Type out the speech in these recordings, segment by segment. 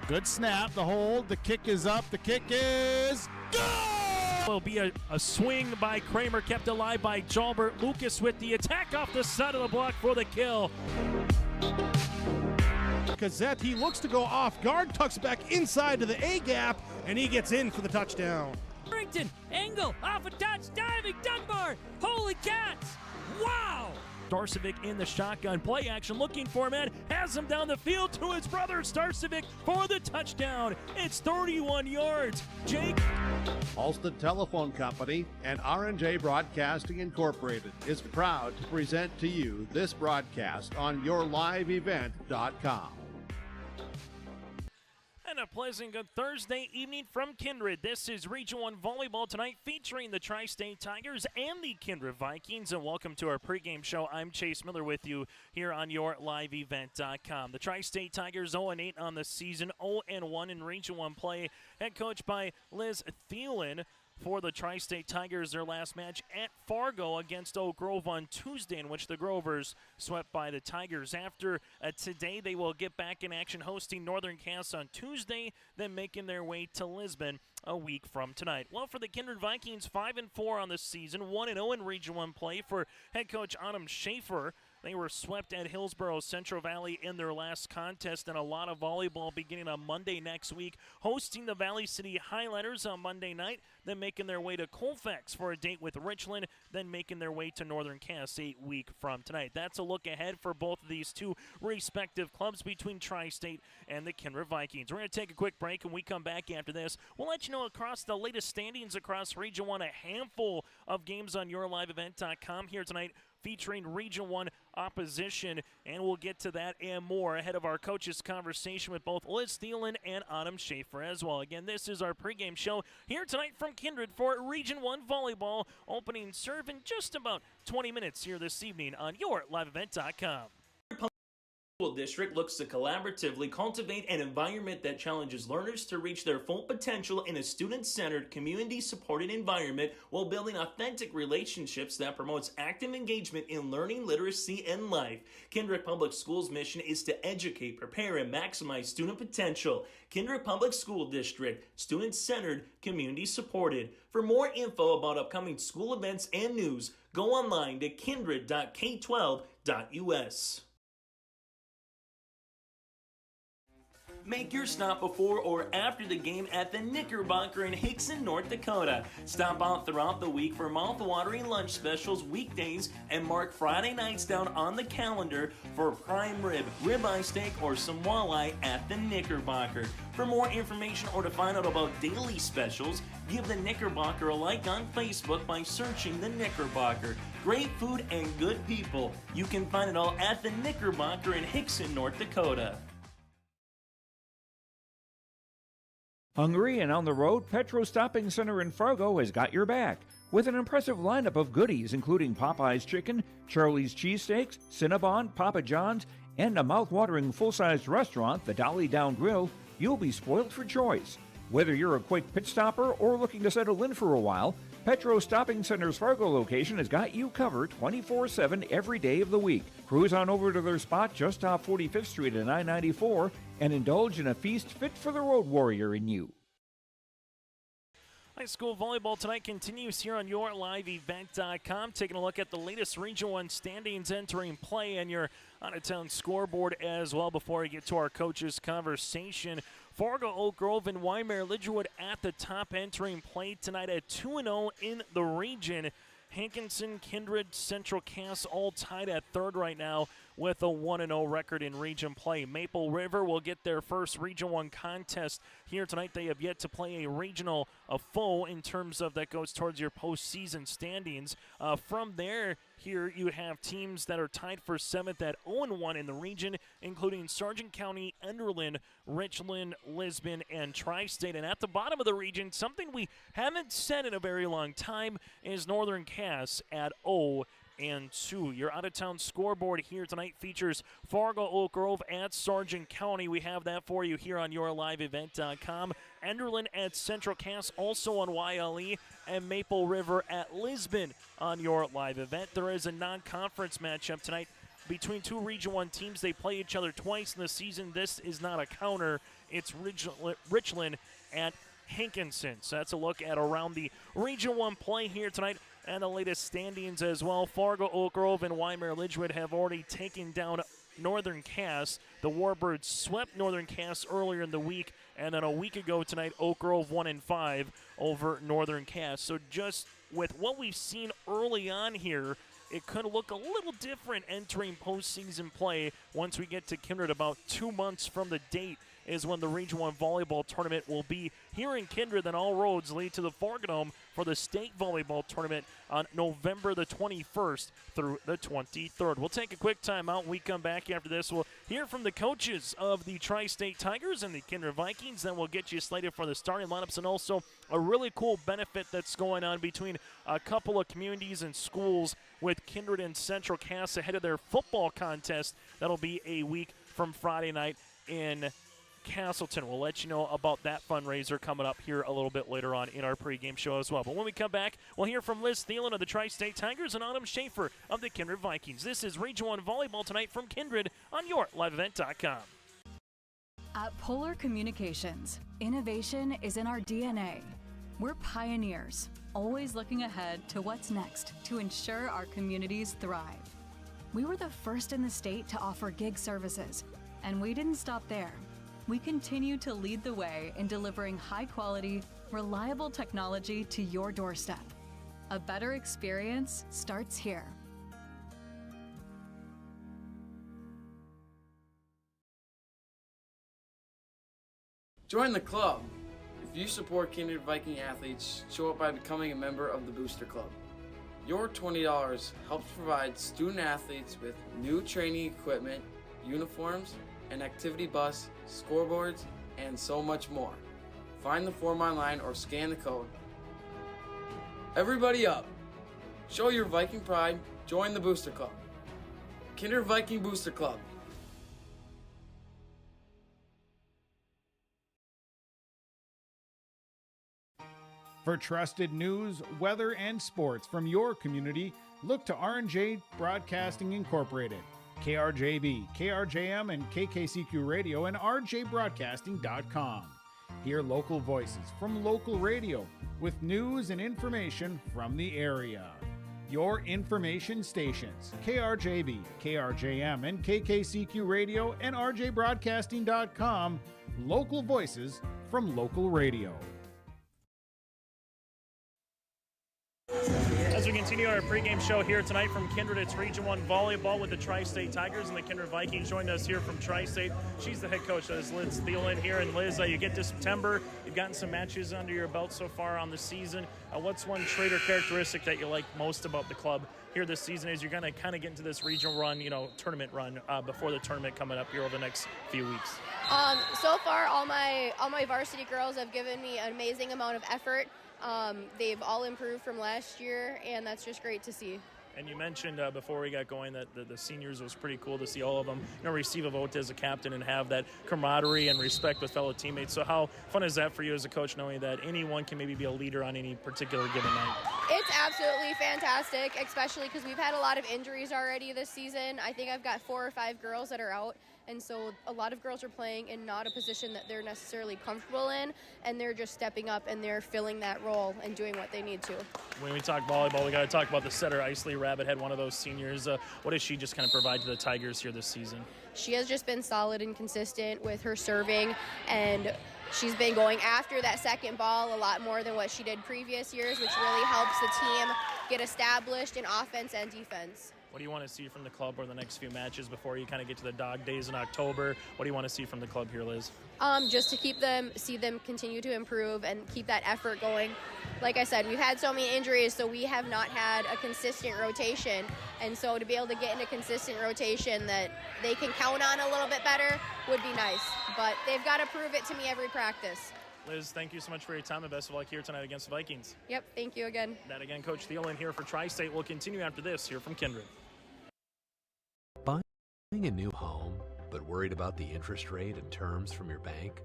Good snap, the hold, the kick is up, the kick is good! Will be a swing by Kramer, kept alive by Jalbert. Lucas with the attack off the side of the block for the kill. Gazette, he looks to go off guard, tucks back inside to the A gap, and he gets in for the touchdown. Harrington, angle, off a touch, diving, Dunbar, holy cats, wow! Starcevic in the shotgun, play action, looking for man, has him down the field to his brother Starcevic for the touchdown. It's 31 yards. Jake. Halstead Telephone Company and R&J Broadcasting Incorporated is proud to present to you this broadcast on yourliveevent.com. And a pleasant good Thursday evening from Kindred. This is Region 1 Volleyball tonight featuring the Tri-State Tigers and the Kindred Vikings. And welcome to our pregame show. I'm Chase Miller with you here on yourliveevent.com. The Tri-State Tigers 0-8 on the season, 0-1 in Region 1 play. Head coach by Liz Thielen. For the Tri-State Tigers, their last match at Fargo against Oak Grove on Tuesday, in which the Grovers swept by the Tigers. After today, they will get back in action hosting Northern Cass on Tuesday, then making their way to Lisbon a week from tonight. Well, for the Kindred Vikings, 5-4 on the season, 1-0 in Region 1 play for head coach Adam Schaefer. They were swept at Hillsborough Central Valley in their last contest, and a lot of volleyball beginning on Monday next week, hosting the Valley City Highlanders on Monday night, then making their way to Colfax for a date with Richland, then making their way to Northern Cass a week from tonight. That's a look ahead for both of these two respective clubs between Tri-State and the Kindred Vikings. We're going to take a quick break, and we come back after this. We'll let you know across the latest standings across Region 1, a handful of games on yourliveevent.com here tonight, featuring Region 1 opposition, and we'll get to that and more ahead of our coaches' conversation with both Liz Thielen and Adam Schaefer as well. Again, this is our pregame show here tonight from Kindred for Region 1 Volleyball, opening serve in just about 20 minutes here this evening on yourliveevent.com. School district looks to collaboratively cultivate an environment that challenges learners to reach their full potential in a student-centered, community-supported environment while building authentic relationships that promotes active engagement in learning, literacy, and life. Kindred Public Schools' mission is to educate, prepare, and maximize student potential. Kindred Public School District, student-centered, community-supported. For more info about upcoming school events and news, go online to kindred.k12.us. Make your stop before or after the game at the Knickerbocker in Hickson, North Dakota. Stop out throughout the week for mouth-watering lunch specials weekdays and mark Friday nights down on the calendar for prime rib, ribeye steak, or some walleye at the Knickerbocker. For more information or to find out about daily specials, give the Knickerbocker a like on Facebook by searching the Knickerbocker. Great food and good people. You can find it all at the Knickerbocker in Hickson, North Dakota. Hungry and on the road, Petro Stopping Center in Fargo has got your back. With an impressive lineup of goodies including Popeye's Chicken, Charlie's Cheesesteaks, Cinnabon, Papa John's, and a mouth-watering full-sized restaurant, the Dolly Down Grill, you'll be spoiled for choice. Whether you're a quick pit stopper or looking to settle in for a while, Petro Stopping Center's Fargo location has got you covered 24/7 every day of the week. Cruise on over to their spot just off 45th Street and I-94 and indulge in a feast fit for the road warrior in you. High school volleyball tonight continues here on yourliveevent.com. Taking a look at the latest Region 1 standings entering play and your out-of-town scoreboard as well before we get to our coaches' conversation. Fargo, Oak Grove, and Weimar Lidgerwood at the top entering play tonight at 2-0 in the region. Hankinson, Kindred, Central Cass all tied at third right now with a 1-0 record in region play. Maple River will get their first Region 1 contest here tonight. They have yet to play a regional foe in terms of that goes towards your postseason standings. From there, here you have teams that are tied for 7th at 0-1 in the region, including Sargent County, Enderlin, Richland, Lisbon, and Tri-State. And at the bottom of the region, something we haven't said in a very long time is Northern Cass at 0-2. Your out-of-town scoreboard here tonight features Fargo, Oak Grove at Sargent County. We have that for you here on yourliveevent.com. Enderlin at Central Cass, also on YLE, and Maple River at Lisbon on your live event. There is a non-conference matchup tonight between two Region 1 teams. They play each other twice in the season. This is not a counter. It's Richland at Hankinson. So that's a look at around the Region 1 play here tonight and the latest standings as well. Fargo, Oak Grove, and Weimar-Lidgewood have already taken down Northern Cass. The Warbirds swept Northern Cass earlier in the week, and then a week ago tonight, Oak Grove 1-5 over Northern Cass. So just with what we've seen early on here, it could look a little different entering postseason play once we get to Kindred. About 2 months from the date is when the Region 1 volleyball tournament will be here in Kindred. Then all roads lead to the Fargo Dome for the state volleyball tournament on November the 21st through the 23rd. We'll take a quick timeout. When we come back after this, we'll hear from the coaches of the Tri-State Tigers and the Kindred Vikings. Then we'll get you slated for the starting lineups and also a really cool benefit that's going on between a couple of communities and schools with Kindred and Central Cass ahead of their football contest. That'll be a week from Friday night in Castleton. We'll let you know about that fundraiser coming up here a little bit later on in our pregame show as well. But when we come back, we'll hear from Liz Thielen of the Tri-State Tigers and Autumn Schaefer of the Kindred Vikings. This is Region 1 Volleyball tonight from Kindred on YourLiveEvent.com. At Polar Communications, innovation is in our DNA. We're pioneers, always looking ahead to what's next to ensure our communities thrive. We were the first in the state to offer gig services, and we didn't stop there. We continue to lead the way in delivering high-quality, reliable technology to your doorstep. A better experience starts here. Join the club. If you support Kindred Viking athletes, show up by becoming a member of the Booster Club. Your $20 helps provide student athletes with new training equipment, uniforms, an activity bus, scoreboards, and so much more. Find the form online or scan the code. Everybody up! Show your Viking pride, join the Booster Club. Kindred Viking Booster Club. For trusted news, weather, and sports from your community, look to R&J Broadcasting Incorporated. KRJB, KRJM, and KKCQ Radio and rjbroadcasting.com. Hear local voices from local radio with news and information from the area. Your information stations, KRJB, KRJM, and KKCQ Radio and rjbroadcasting.com. Local voices from local radio. As we continue our pregame show here tonight from Kindred, it's Region 1 Volleyball with the Tri-State Tigers and the Kindred Vikings. Joined us here from Tri-State. She's the head coach. That is Liz Thielen here. And Liz, you get to September. You've gotten some matches under your belt so far on the season. What's one trait or characteristic that you like most about the club here this season as you're going to kind of get into this regional run, tournament run before the tournament coming up here over the next few weeks? So far, all my varsity girls have given me an amazing amount of effort. They've all improved from last year, and that's just great to see. And you mentioned before we got going that the seniors was pretty cool to see all of them receive a vote as a captain and have that camaraderie and respect with fellow teammates. So how fun is that for you as a coach, knowing that anyone can maybe be a leader on any particular given night? It's absolutely fantastic, especially because we've had a lot of injuries already this season. I think I've got 4 or 5 girls that are out. And so a lot of girls are playing in not a position that they're necessarily comfortable in, and they're just stepping up and they're filling that role and doing what they need to. When we talk volleyball, we got to talk about the setter, Isley Rabbit, had one of those seniors. What does she just kind of provide to the Tigers here this season? She has just been solid and consistent with her serving, and she's been going after that second ball a lot more than what she did previous years, which really helps the team get established in offense and defense. What do you want to see from the club over the next few matches before you kind of get to the dog days in October? What do you want to see from the club here, Liz? Just to see them continue to improve and keep that effort going. Like I said, we've had so many injuries, so we have not had a consistent rotation. And so to be able to get into consistent rotation that they can count on a little bit better would be nice. But they've got to prove it to me every practice. Liz, thank you so much for your time and best of luck here tonight against the Vikings. Yep, thank you again. That again, Coach Thielen here for Tri-State. We'll continue after this here from Kindred. Buying a new home, but worried about the interest rate and terms from your bank?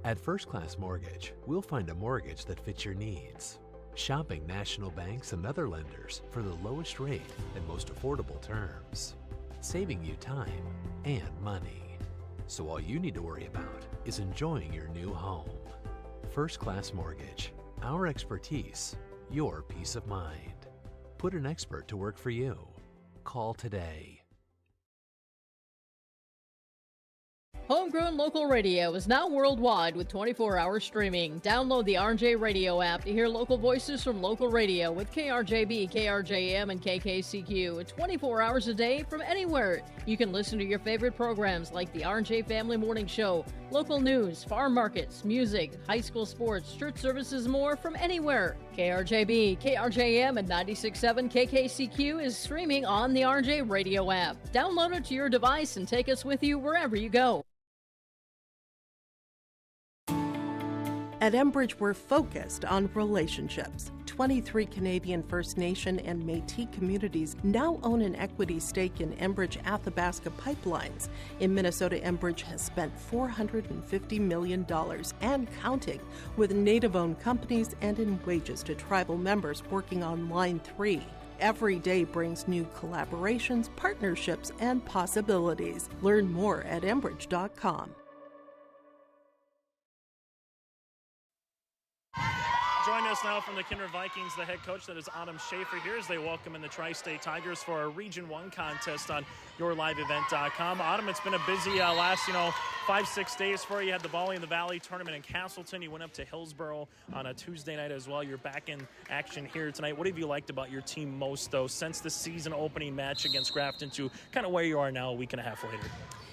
At First Class Mortgage, we'll find a mortgage that fits your needs. Shopping national banks and other lenders for the lowest rate and most affordable terms. saving you time and money. So all you need to worry about is enjoying your new home. First Class Mortgage. Our expertise, your peace of mind. Put an expert to work for you. Call today. Homegrown local radio is now worldwide with 24-hour streaming. Download the RJ Radio app to hear local voices from local radio with KRJB, KRJM, and KKCQ 24 hours a day from anywhere. You can listen to your favorite programs like the RJ Family Morning Show, local news, farm markets, music, high school sports, church services, more from anywhere. KRJB, KRJM, and 96.7 KKCQ is streaming on the RJ Radio app. Download it to your device and take us with you wherever you go. At Enbridge, we're focused on relationships. 23 Canadian First Nation and Métis communities now own an equity stake in Enbridge Athabasca Pipelines. In Minnesota, Enbridge has spent $450 million and counting with Native-owned companies and in wages to tribal members working on Line 3. Every day brings new collaborations, partnerships, and possibilities. Learn more at Enbridge.com. Joining us now from the Kindred Vikings, the head coach, that is Adam Schaefer here as they welcome in the Tri-State Tigers for our Region 1 contest on yourliveevent.com. Adam, it's been a busy last, 5-6 days for you. You had the Volley in the Valley tournament in Castleton. You went up to Hillsboro on a Tuesday night as well. You're back in action here tonight. What have you liked about your team most, though, since the season opening match against Grafton to kind of where you are now a week and a half later?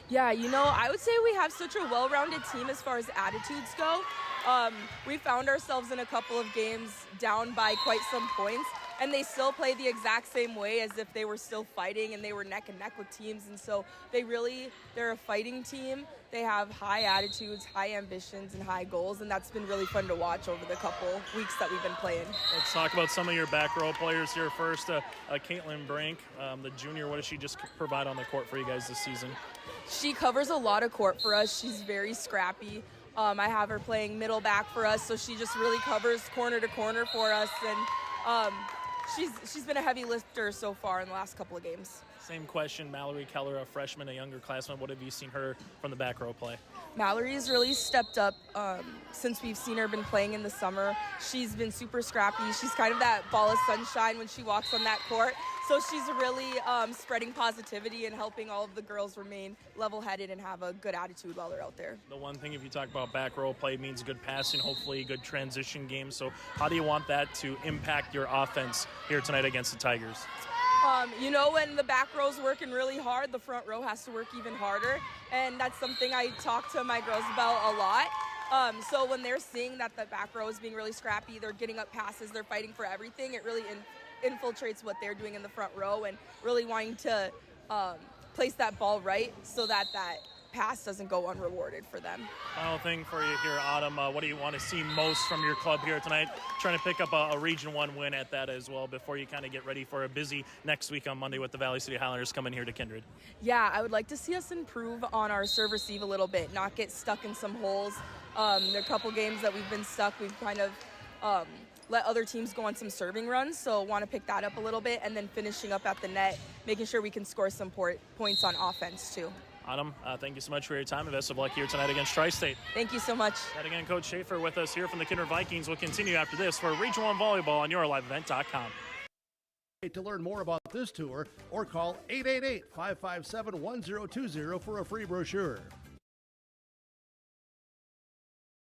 Yeah, I would say we have such a well-rounded team as far as attitudes go. We found ourselves in a couple of games down by quite some points, and they still play the exact same way as if they were still fighting and they were neck and neck with teams. And so they're a fighting team. They have high attitudes, high ambitions, and high goals, and that's been really fun to watch over the couple weeks that we've been playing. Let's talk about some of your back row players here first. Caitlin Brink, the junior, what does she just provide on the court for you guys this season? She covers a lot of court for us. She's very scrappy. I have her playing middle back for us, so she just really covers corner to corner for us, and she's been a heavy lifter so far in the last couple of games. Same question, Mallory Keller, a freshman, a younger classman. What have you seen her from the back row play? Mallory's really stepped up since we've seen her been playing in the summer. She's been super scrappy. She's kind of that ball of sunshine when she walks on that court. So she's really spreading positivity and helping all of the girls remain level-headed and have a good attitude while they're out there. The one thing, if you talk about back row play, means good passing, hopefully good transition game. So how do you want that to impact your offense here tonight against the Tigers? When the back row's working really hard, the front row has to work even harder. And that's something I talk to my girls about a lot. So when they're seeing that the back row is being really scrappy, they're getting up passes, they're fighting for everything, it really infiltrates what they're doing in the front row and really wanting to place that ball right so that pass doesn't go unrewarded for them. Final thing for you here, Autumn. What do you want to see most from your club here tonight? Trying to pick up a Region 1 win at that as well before you kind of get ready for a busy next week on Monday with the Valley City Highlanders coming here to Kindred. Yeah, I would like to see us improve on our serve receive a little bit, not get stuck in some holes. There are a couple games that we've been stuck. We've kind of let other teams go on some serving runs, so want to pick that up a little bit, and then finishing up at the net, making sure we can score some points on offense too. Autumn, thank you so much for your time, and best of luck here tonight against Tri-State. Thank you so much. That again, Coach Schaefer with us here from the Kindred Vikings. We'll continue after this for Region 1 Volleyball on yourliveevent.com. To learn more about this tour, or call 888-557-1020 for a free brochure.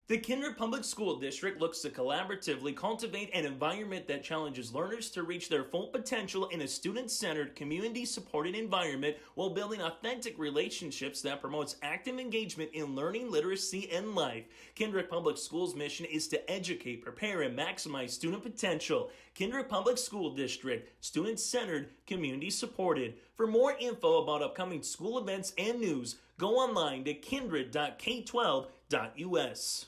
The Kindred Public School District looks to collaboratively cultivate an environment that challenges learners to reach their full potential in a student-centered, community-supported environment while building authentic relationships that promotes active engagement in learning, literacy, and life. Kindred Public Schools' mission is to educate, prepare, and maximize student potential. Kindred Public School District, student-centered, community-supported. For more info about upcoming school events and news, go online to kindred.k12.us.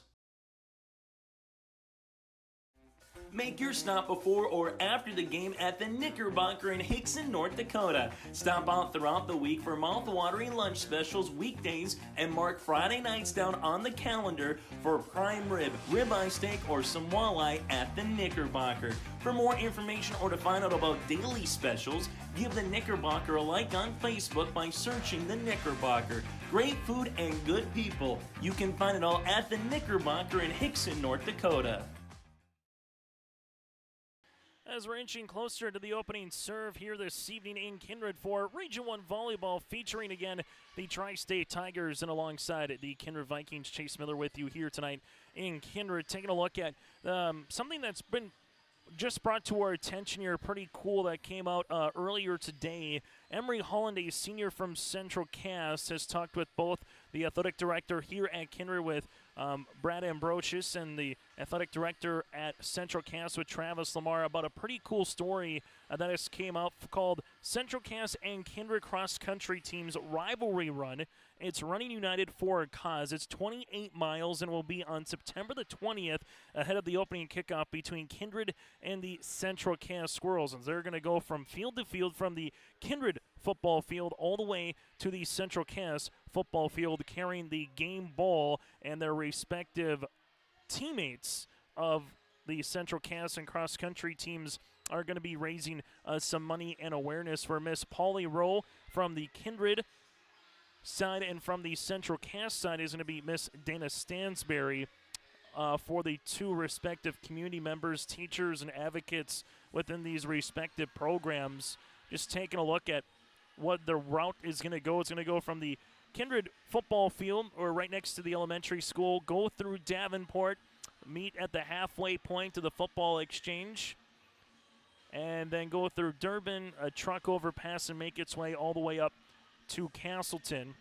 Make your stop before or after the game at the Knickerbocker in Hickson, North Dakota. Stop out throughout the week for mouth-watering lunch specials weekdays and mark Friday nights down on the calendar for prime rib, ribeye steak, or some walleye at the Knickerbocker. For more information or to find out about daily specials, give the Knickerbocker a like on Facebook by searching the Knickerbocker. Great food and good people. You can find it all at the Knickerbocker in Hickson, North Dakota. As we're inching closer to the opening serve here this evening in Kindred for Region 1 Volleyball, featuring again the Tri-State Tigers and alongside the Kindred Vikings. Chase Miller with you here tonight in Kindred, taking a look at something that's been just brought to our attention here, pretty cool, that came out earlier today. Emery Holland, a senior from Central Cass, has talked with both the athletic director here at Kindred with Brad Ambrosius and the athletic director at Central Cass with Travis Lamar about a pretty cool story that has came out called Central Cass and Kindred Cross Country Teams Rivalry Run. It's Running United for a Cause. It's 28 miles and will be on September the 20th ahead of the opening kickoff between Kindred and the Central Cass Squirrels. And they're going to go from field to field from the Kindred football field all the way to the Central Cass football field, carrying the game ball, and their respective teammates of the Central Cass and cross country teams are going to be raising some money and awareness for Miss Polly Rowe from the Kindred side, and from the Central Cass side is going to be Miss Dana Stansberry for the two respective community members, teachers, and advocates within these respective programs. Just taking a look at what the route is going to go. It's going to go from the Kindred football field, or right next to the elementary school, go through Davenport, meet at the halfway point of the football exchange, and then go through Durbin, a truck overpass, and make its way all the way up to Castleton.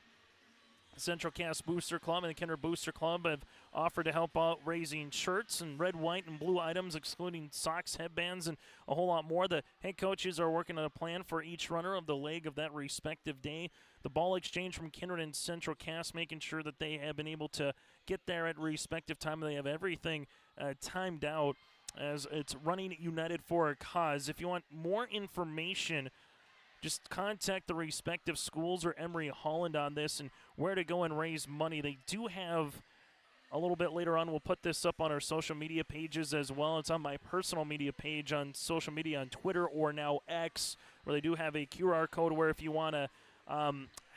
Central Cass Booster Club and the Kindred Booster Club have offered to help out raising shirts and red, white, and blue items, excluding socks, headbands, and a whole lot more. The head coaches are working on a plan for each runner of the leg of that respective day. The ball exchange from Kindred and Central Cass, making sure that they have been able to get there at respective time. They have everything timed out, as it's Running United for a Cause. If you want more information, just contact the respective schools or Emery Holland on this and where to go and raise money. They do have, a little bit later on, we'll put this up on our social media pages as well. It's on my personal media page on social media on Twitter or now X, where they do have a QR code where if you want to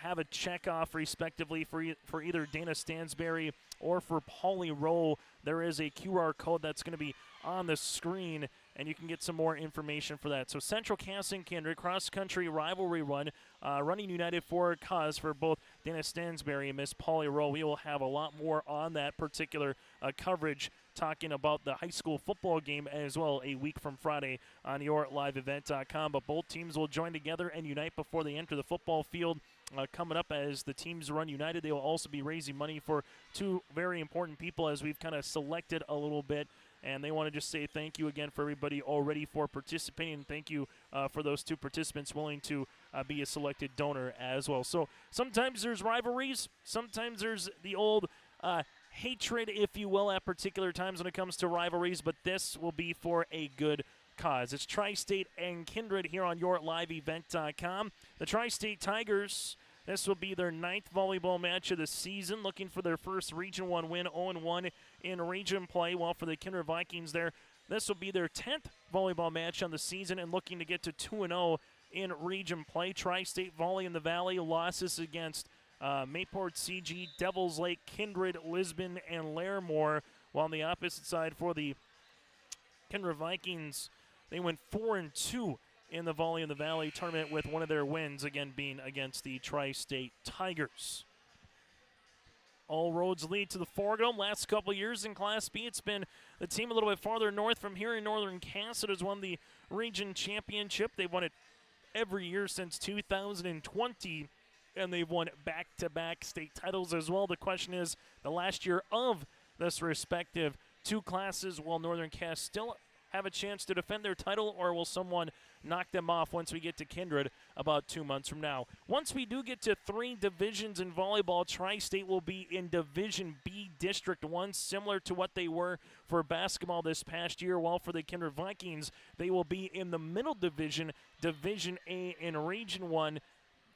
have a check off respectively for either Dana Stansberry or for Polly Rowe, there is a QR code that's going to be on the screen, and you can get some more information for that. So Central Cass and Kindred cross-country rivalry run, Running United for a Cause for both Dana Stansberry and Miss Polly Rowe. We will have a lot more on that particular coverage, talking about the high school football game as well a week from Friday on yourliveevent.com. But both teams will join together and unite before they enter the football field. Coming up as the teams run united, they will also be raising money for two very important people, as we've kind of selected a little bit. And they want to just say thank you again for everybody already for participating. And thank you for those two participants willing to be a selected donor as well. So sometimes there's rivalries. Sometimes there's the old hatred, if you will, at particular times when it comes to rivalries. But this will be for a good cause. It's Tri-State and Kindred here on yourliveevent.com. The Tri-State Tigers, this will be their 9th volleyball match of the season, looking for their first Region 1 win, 0-1 in region play. While for the Kindred Vikings this will be their 10th volleyball match on the season and looking to get to 2-0 in region play. Tri-State Volley in the Valley losses against Mayport CG, Devils Lake, Kindred, Lisbon, and Larimore. While on the opposite side for the Kindred Vikings, they went 4-2 in the Volley in the Valley tournament, with one of their wins again being against the Tri-State Tigers. All roads lead to the Forgo. Last couple of years in Class B, it's been the team a little bit farther north from here in Northern Cass that has won the region championship. They've won it every year since 2020, and they've won back-to-back state titles as well. The question is, the last year of this respective two classes, will Northern Cass still have a chance to defend their title, or will someone knock them off once we get to Kindred about 2 months from now. Once we do get to 3 divisions in volleyball, Tri-State will be in Division B, District 1, similar to what they were for basketball this past year. While for the Kindred Vikings, they will be in the middle division, Division A in Region 1.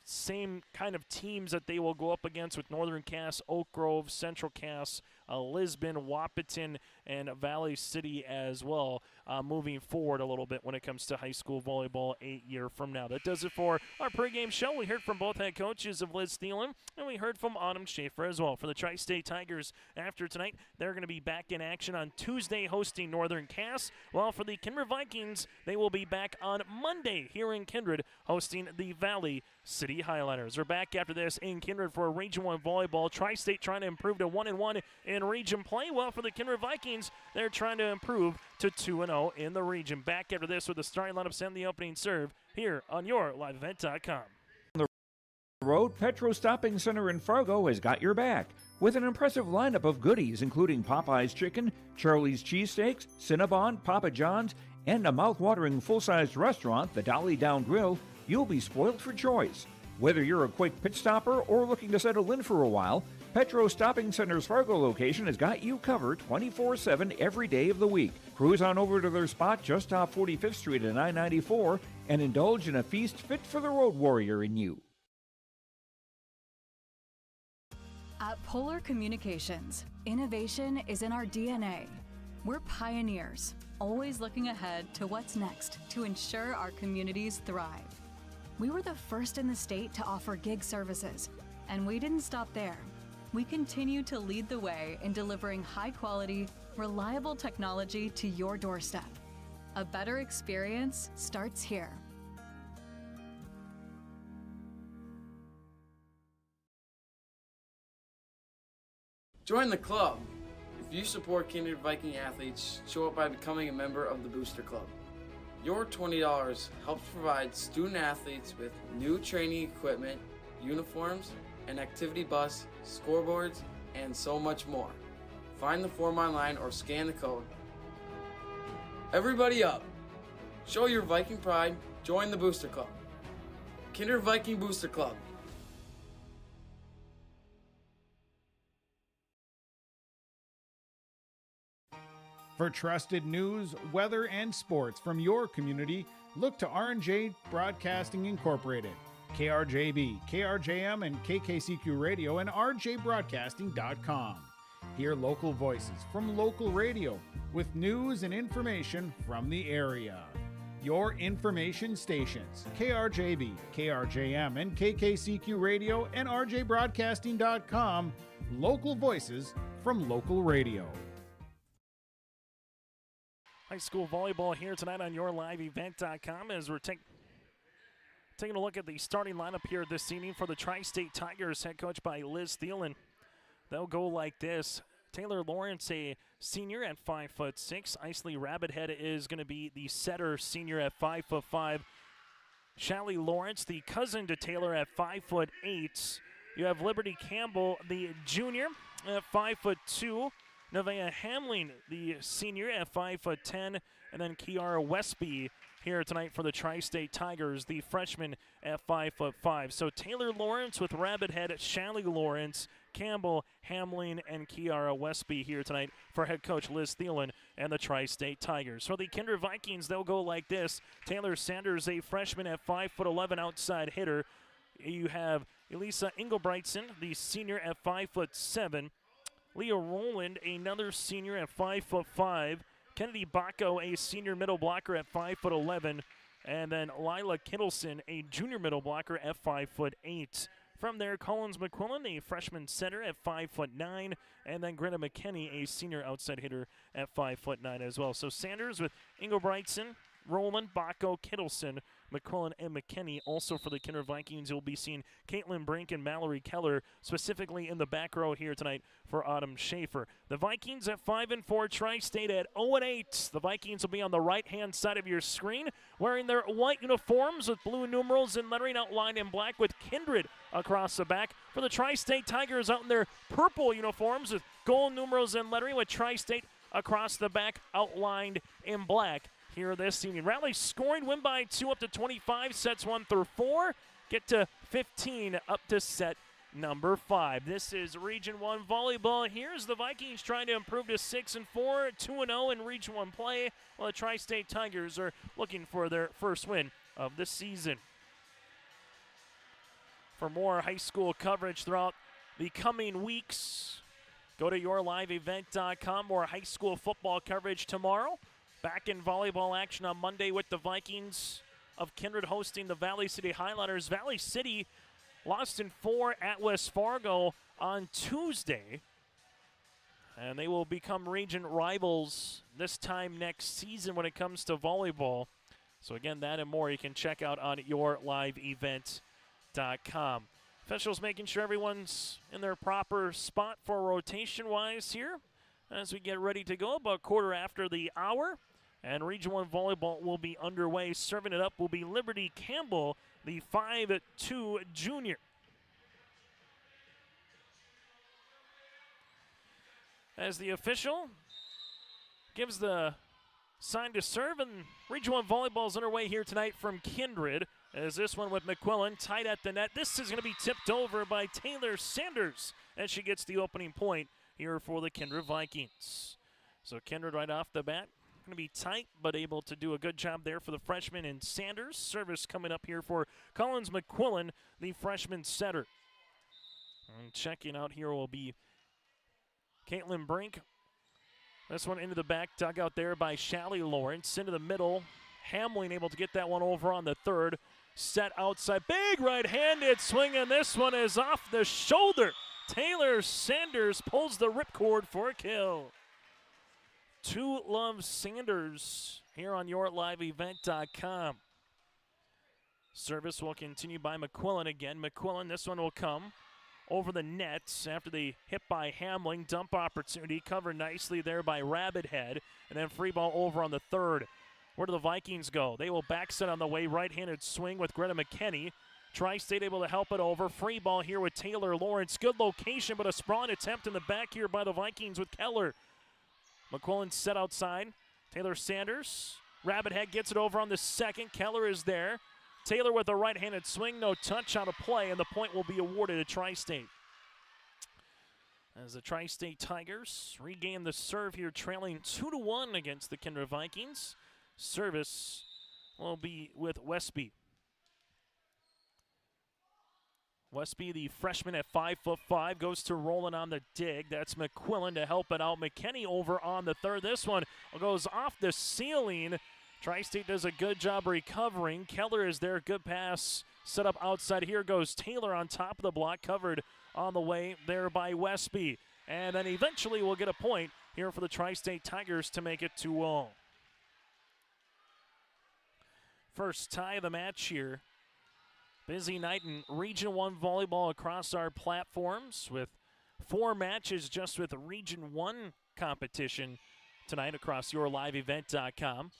Same kind of teams that they will go up against with Northern Cass, Oak Grove, Central Cass, Lisbon, Wahpeton, and Valley City as well, moving forward a little bit when it comes to high school volleyball 8 years from now. That does it for our pregame show. We heard from both head coaches of Liz Thielen, and we heard from Autumn Schaefer as well. For the Tri-State Tigers after tonight, they're going to be back in action on Tuesday hosting Northern Cass, while for the Kindred Vikings, they will be back on Monday here in Kindred hosting the Valley City Highlanders. We're back after this in Kindred for Region 1 volleyball. Tri-State trying to improve to 1-1 in region play. Well, for the Kindred Vikings, they're trying to improve to 2-0 in the region. Back after this with the starting lineups and the opening serve here on YourLiveEvent.com. On the road, Petro Stopping Center in Fargo has got your back with an impressive lineup of goodies, including Popeye's Chicken, Charlie's Cheesesteaks, Cinnabon, Papa John's, and a mouth-watering full-sized restaurant, the Dolly Down Grill. You'll be spoiled for choice. Whether you're a quick pit stopper or looking to settle in for a while, Petro Stopping Center's Fargo location has got you covered 24/7 every day of the week. Cruise on over to their spot just off 45th Street and I-94 and indulge in a feast fit for the road warrior in you. At Polar Communications, innovation is in our DNA. We're pioneers, always looking ahead to what's next to ensure our communities thrive. We were the first in the state to offer gig services, and we didn't stop there. We continue to lead the way in delivering high-quality, reliable technology to your doorstep. A better experience starts here. Join the club. If you support Kindred Viking athletes, show up by becoming a member of the Booster Club. Your $20 helps provide student athletes with new training equipment, uniforms, an activity bus, scoreboards, and so much more. Find the form online or scan the code. Everybody up! Show your Viking pride, join the Booster Club. Kindred Viking Booster Club. For trusted news, weather, and sports from your community, look to R&J Broadcasting Incorporated. KRJB, KRJM, and KKCQ Radio and rjbroadcasting.com. Hear local voices from local radio with news and information from the area. Your information stations, KRJB, KRJM, and KKCQ Radio and rjbroadcasting.com. Local voices from local radio. High school volleyball here tonight on YourLiveEvent.com as we're taking a look at the starting lineup here this evening for the Tri-State Tigers, head coached by Liz Thielen. They'll go like this. Taylor Lawrence, a senior at 5'6". Isley Rabbithead is going to be the setter, senior at 5'5". Shallie Lawrence, the cousin to Taylor, at 5'8". You have Liberty Campbell, the junior, at 5'2". Nevaeh Hamling, the senior, at 5'10", and then Kiara Westby here tonight for the Tri-State Tigers, the freshman at 5'5". So Taylor Lawrence with Rabbithead, Shallie Lawrence, Campbell, Hamling, and Kiara Westby here tonight for head coach Liz Thielen and the Tri-State Tigers. For the Kindred Vikings, they'll go like this. Taylor Sanders, a freshman at 5'11", outside hitter. You have Elisa Engelbreitson, the senior, at 5'7". Leah Rowland, another senior at 5'5". Kennedy Bacco, a senior middle blocker at 5'11". And then Lila Kittleson, a junior middle blocker at 5'8". From there, Collins McQuillan, a freshman center at 5'9". And then Greta McKinney, a senior outside hitter at 5'9" as well. So Sanders with Engelbreitson, Rowland, Bacco, Kittleson, McQuillan, and McKinney. Also for the Kindred Vikings, you'll be seeing Caitlin Brink and Mallory Keller, specifically in the back row here tonight for Autumn Schaefer. The Vikings at 5-4, Tri-State at 0-8. The Vikings will be on the right-hand side of your screen, wearing their white uniforms with blue numerals and lettering outlined in black with Kindred across the back. For the Tri-State Tigers, out in their purple uniforms with gold numerals and lettering with Tri-State across the back outlined in black here this evening. Raleigh scoring, win by 2 up to 25, sets 1 through 4. Get to 15 up to set number 5. This is Region 1 volleyball. Here's the Vikings trying to improve to 6-4, 2-0 in Region 1 play, while the Tri-State Tigers are looking for their first win of the season. For more high school coverage throughout the coming weeks, go to yourliveevent.com. More high school football coverage tomorrow. Back in volleyball action on Monday with the Vikings of Kindred hosting the Valley City Highlighters. Valley City lost in 4 at West Fargo on Tuesday, and they will become region rivals this time next season when it comes to volleyball. So again, that and more you can check out on yourliveevent.com. Officials making sure everyone's in their proper spot for rotation-wise here as we get ready to go about quarter after the hour. And Region 1 volleyball will be underway. Serving it up will be Liberty Campbell, the 5'2" junior. As the official gives the sign to serve, and Region 1 volleyball is underway here tonight from Kindred. As this one with McQuillan tight at the net. This is going to be tipped over by Taylor Sanders as she gets the opening point here for the Kindred Vikings. So Kindred right off the bat going to be tight, but able to do a good job there for the freshman in Sanders. Service coming up here for Collins McQuillan, the freshman setter. And checking out here will be Caitlin Brink. This one into the back dugout there by Shallie Lawrence. Into the middle. Hamlin able to get that one over on the third. Set outside. Big right-handed swing, and this one is off the shoulder. Taylor Sanders pulls the ripcord for a kill. To Love Sanders here on yourliveevent.com. Service will continue by McQuillan again. McQuillan, this one will come over the nets after the hit by Hamling. Dump opportunity covered nicely there by Rabbit-Head. And then free ball over on the third. Where do the Vikings go? They will back set on the way. Right-handed swing with Greta McKinney. Tri-State able to help it over. Free ball here with Taylor Lawrence. Good location, but a sprawling attempt in the back here by the Vikings with Keller. McQuillan set outside. Taylor Sanders. Rabbit-Head gets it over on the second. Keller is there. Taylor with a right-handed swing. No touch on a play, and the point will be awarded to Tri-State. As the Tri-State Tigers regain the serve here, trailing 2-1 against the Kindred Vikings. Service will be with Westby. Westby, the freshman at 5'5", goes to Roland on the dig. That's McQuillan to help it out. McKinney over on the third. This one goes off the ceiling. Tri-State does a good job recovering. Keller is there. Good pass set up outside. Here goes Taylor on top of the block. Covered on the way there by Westby. And then eventually we'll get a point here for the Tri-State Tigers to make it 2-all. First tie of the match here. Busy night in Region 1 volleyball across our platforms with 4 matches just with Region 1 competition tonight across yourliveevent.com.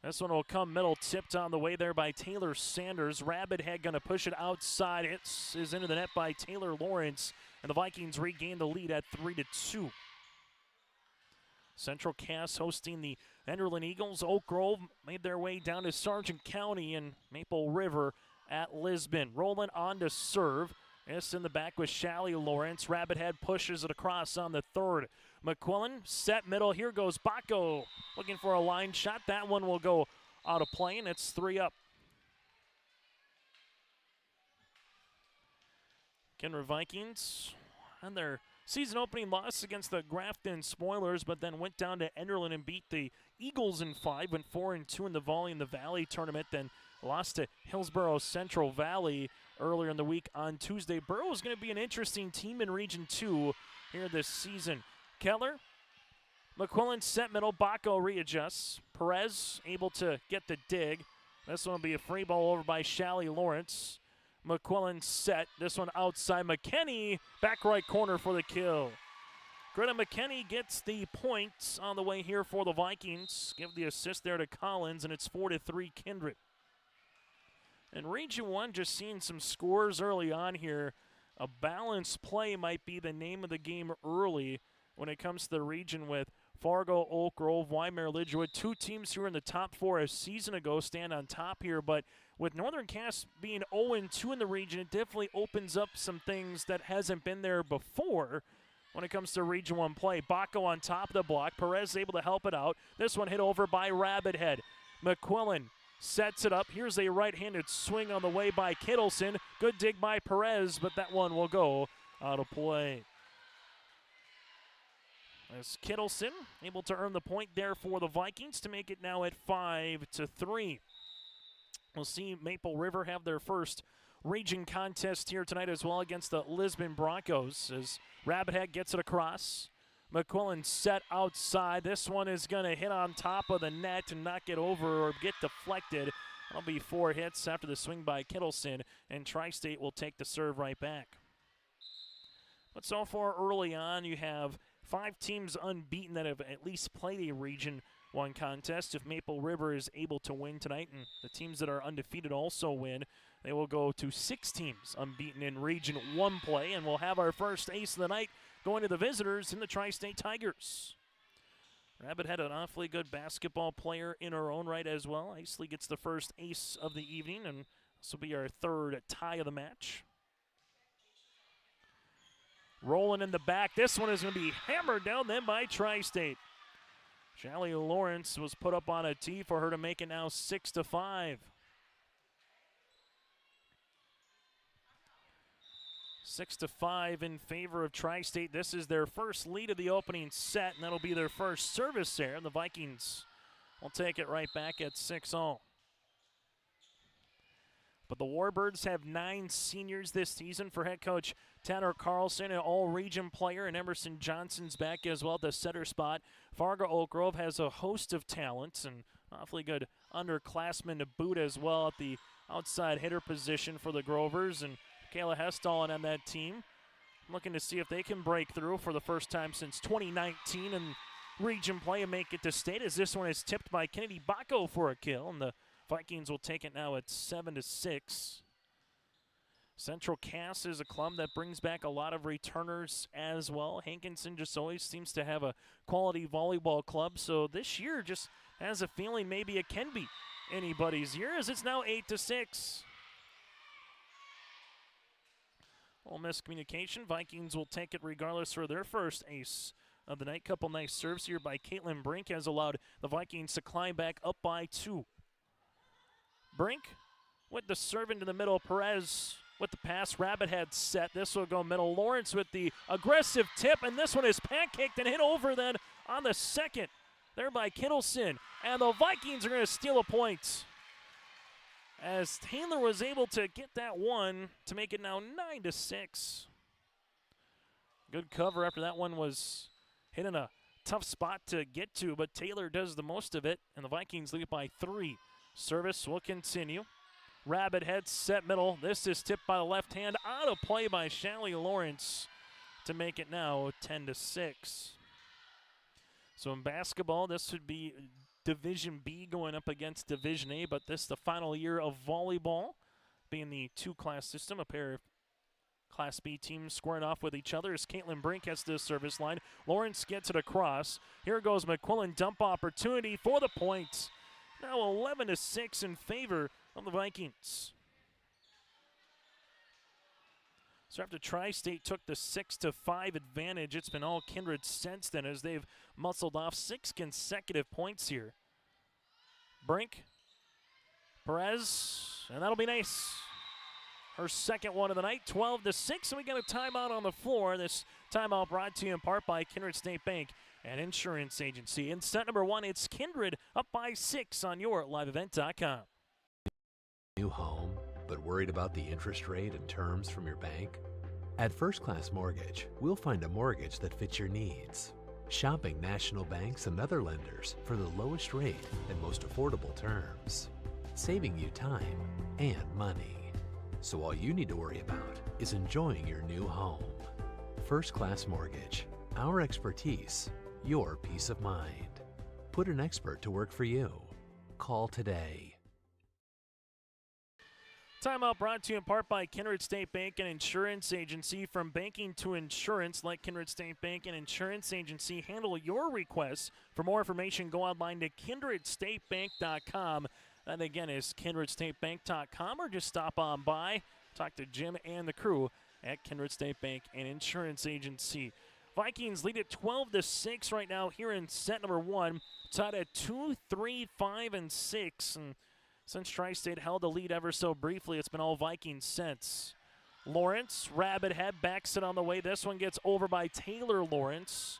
This one will come middle, tipped on the way there by Taylor Sanders. Rabbit-Head going to push it outside. It is into the net by Taylor Lawrence, and the Vikings regain the lead at 3-2. Central Cass hosting the Enderlin Eagles. Oak Grove made their way down to Sargent County and Maple River at Lisbon. Rolling on to serve. This in the back with Shallie Lawrence. Rabbit-Head pushes it across on the third. McQuillan set middle. Here goes Baco looking for a line shot. That one will go out of play, and it's 3 up. Kindred Vikings and their season opening loss against the Grafton Spoilers, but then went down to Enderlin and beat the Eagles in 5. Went 4-2 in the Volley in the Valley tournament, then lost to Hillsborough Central Valley earlier in the week on Tuesday. Borough is going to be an interesting team in Region 2 here this season. Keller, McQuillan set middle. Baco readjusts. Perez able to get the dig. This one will be a free ball over by Shallie Lawrence. McQuillan set. This one outside. McKinney, back right corner for the kill. Greta McKinney gets the points on the way here for the Vikings. Give the assist there to Collins, and it's 4-3 Kindred. In Region 1, just seeing some scores early on here. A balanced play might be the name of the game early when it comes to the region with Fargo, Oak Grove, Wymer, Lidgewood, 2 teams who were in the top 4 a season ago stand on top here. But with Northern Cass being 0-2 in the region, it definitely opens up some things that hasn't been there before when it comes to Region 1 play. Baco on top of the block. Perez able to help it out. This one hit over by Rabbit Head. McQuillan sets it up. Here's a right-handed swing on the way by Kittleson. Good dig by Perez, but that one will go out of play. As Kittleson able to earn the point there for the Vikings to make it now at 5-3. We'll see Maple River have their first region contest here tonight as well against the Lisbon Broncos as Rabbit Head gets it across. McQuillan set outside. This one is going to hit on top of the net and not get over or get deflected. That'll be 4 hits after the swing by Kittleson, and Tri-State will take the serve right back. But so far early on, you have 5 teams unbeaten that have at least played a Region 1 contest. If Maple River is able to win tonight and the teams that are undefeated also win, they will go to 6 teams unbeaten in Region 1 play, and we'll have our first ace of the night going to the visitors in the Tri-State Tigers. Rabbit had an awfully good basketball player in her own right as well. Isley gets the first ace of the evening, and this will be our 3rd tie of the match. Rolling in the back. This one is going to be hammered down then by Tri-State. Shelly Lawrence was put up on a tee for her to make it now 6-5. 6-5 in favor of Tri-State. This is their first lead of the opening set, and that'll be their first service there. And the Vikings will take it right back at 6-0. But the Warbirds have 9 seniors this season for head coach Tanner Carlson, an all-region player, and Emerson Johnson's back as well at the center spot. Fargo Oak Grove has a host of talents and awfully good underclassmen to boot as well at the outside hitter position for the Grovers. And Kayla Hestallen on that team, looking to see if they can break through for the first time since 2019 in region play and make it to state, as this one is tipped by Kennedy Baco for a kill, and the Vikings will take it now at 7-6. Central Cass is a club that brings back a lot of returners as well. Hankinson just always seems to have a quality volleyball club, so this year just has a feeling maybe it can be anybody's year, as it's now 8-6. All miscommunication. Vikings will take it regardless for their first ace of the night. Couple nice serves here by Caitlin Brink has allowed the Vikings to climb back up by 2. Brink with the serve into the middle. Perez with the pass. Rabbit Head set. This will go middle. Lawrence with the aggressive tip, and this one is pancaked and hit over then on the second there by Kittleson. And the Vikings are going to steal a point, as Taylor was able to get that one to make it now 9-6. Good cover after that one was hit in a tough spot to get to, but Taylor does the most of it, and the Vikings lead by 3. Service will continue. Rabbit Head set middle. This is tipped by the left hand, out of play by Shelly Lawrence to make it now 10-6. So in basketball, this would be Division B going up against Division A, but this is the final year of volleyball, being the 2-class system. A pair of Class B teams squaring off with each other as Caitlin Brink gets to the service line. Lawrence gets it across. Here goes McQuillan. Dump opportunity for the point. Now 11-6 in favor of the Vikings. So after Tri-State took the 6-5 advantage, it's been all Kindred since then as they've muscled off 6 consecutive points here. Brink, Perez, and that'll be nice. Her second one of the night, 12-6, and we got a timeout on the floor. This timeout brought to you in part by Kindred State Bank and Insurance Agency. In set number 1, it's Kindred up by 6 on your liveevent.com. New home, but worried about the interest rate and terms from your bank? At First Class Mortgage, we'll find a mortgage that fits your needs. Shopping national banks and other lenders for the lowest rate and most affordable terms, saving you time and money. So all you need to worry about is enjoying your new home. First Class Mortgage, our expertise, your peace of mind. Put an expert to work for you. Call today. Timeout brought to you in part by Kindred State Bank and Insurance Agency. From banking to insurance, let Kindred State Bank and Insurance Agency handle your requests. For more information, go online to kindredstatebank.com. That again is kindredstatebank.com, or just stop on by, talk to Jim and the crew at Kindred State Bank and Insurance Agency. Vikings lead at 12-6 right now here in set number 1. Tied at 2, 3, 5, and 6. And since Tri-State held the lead ever so briefly, it's been all Vikings since. Lawrence, rabbit head, backs it on the way. This one gets over by Taylor Lawrence.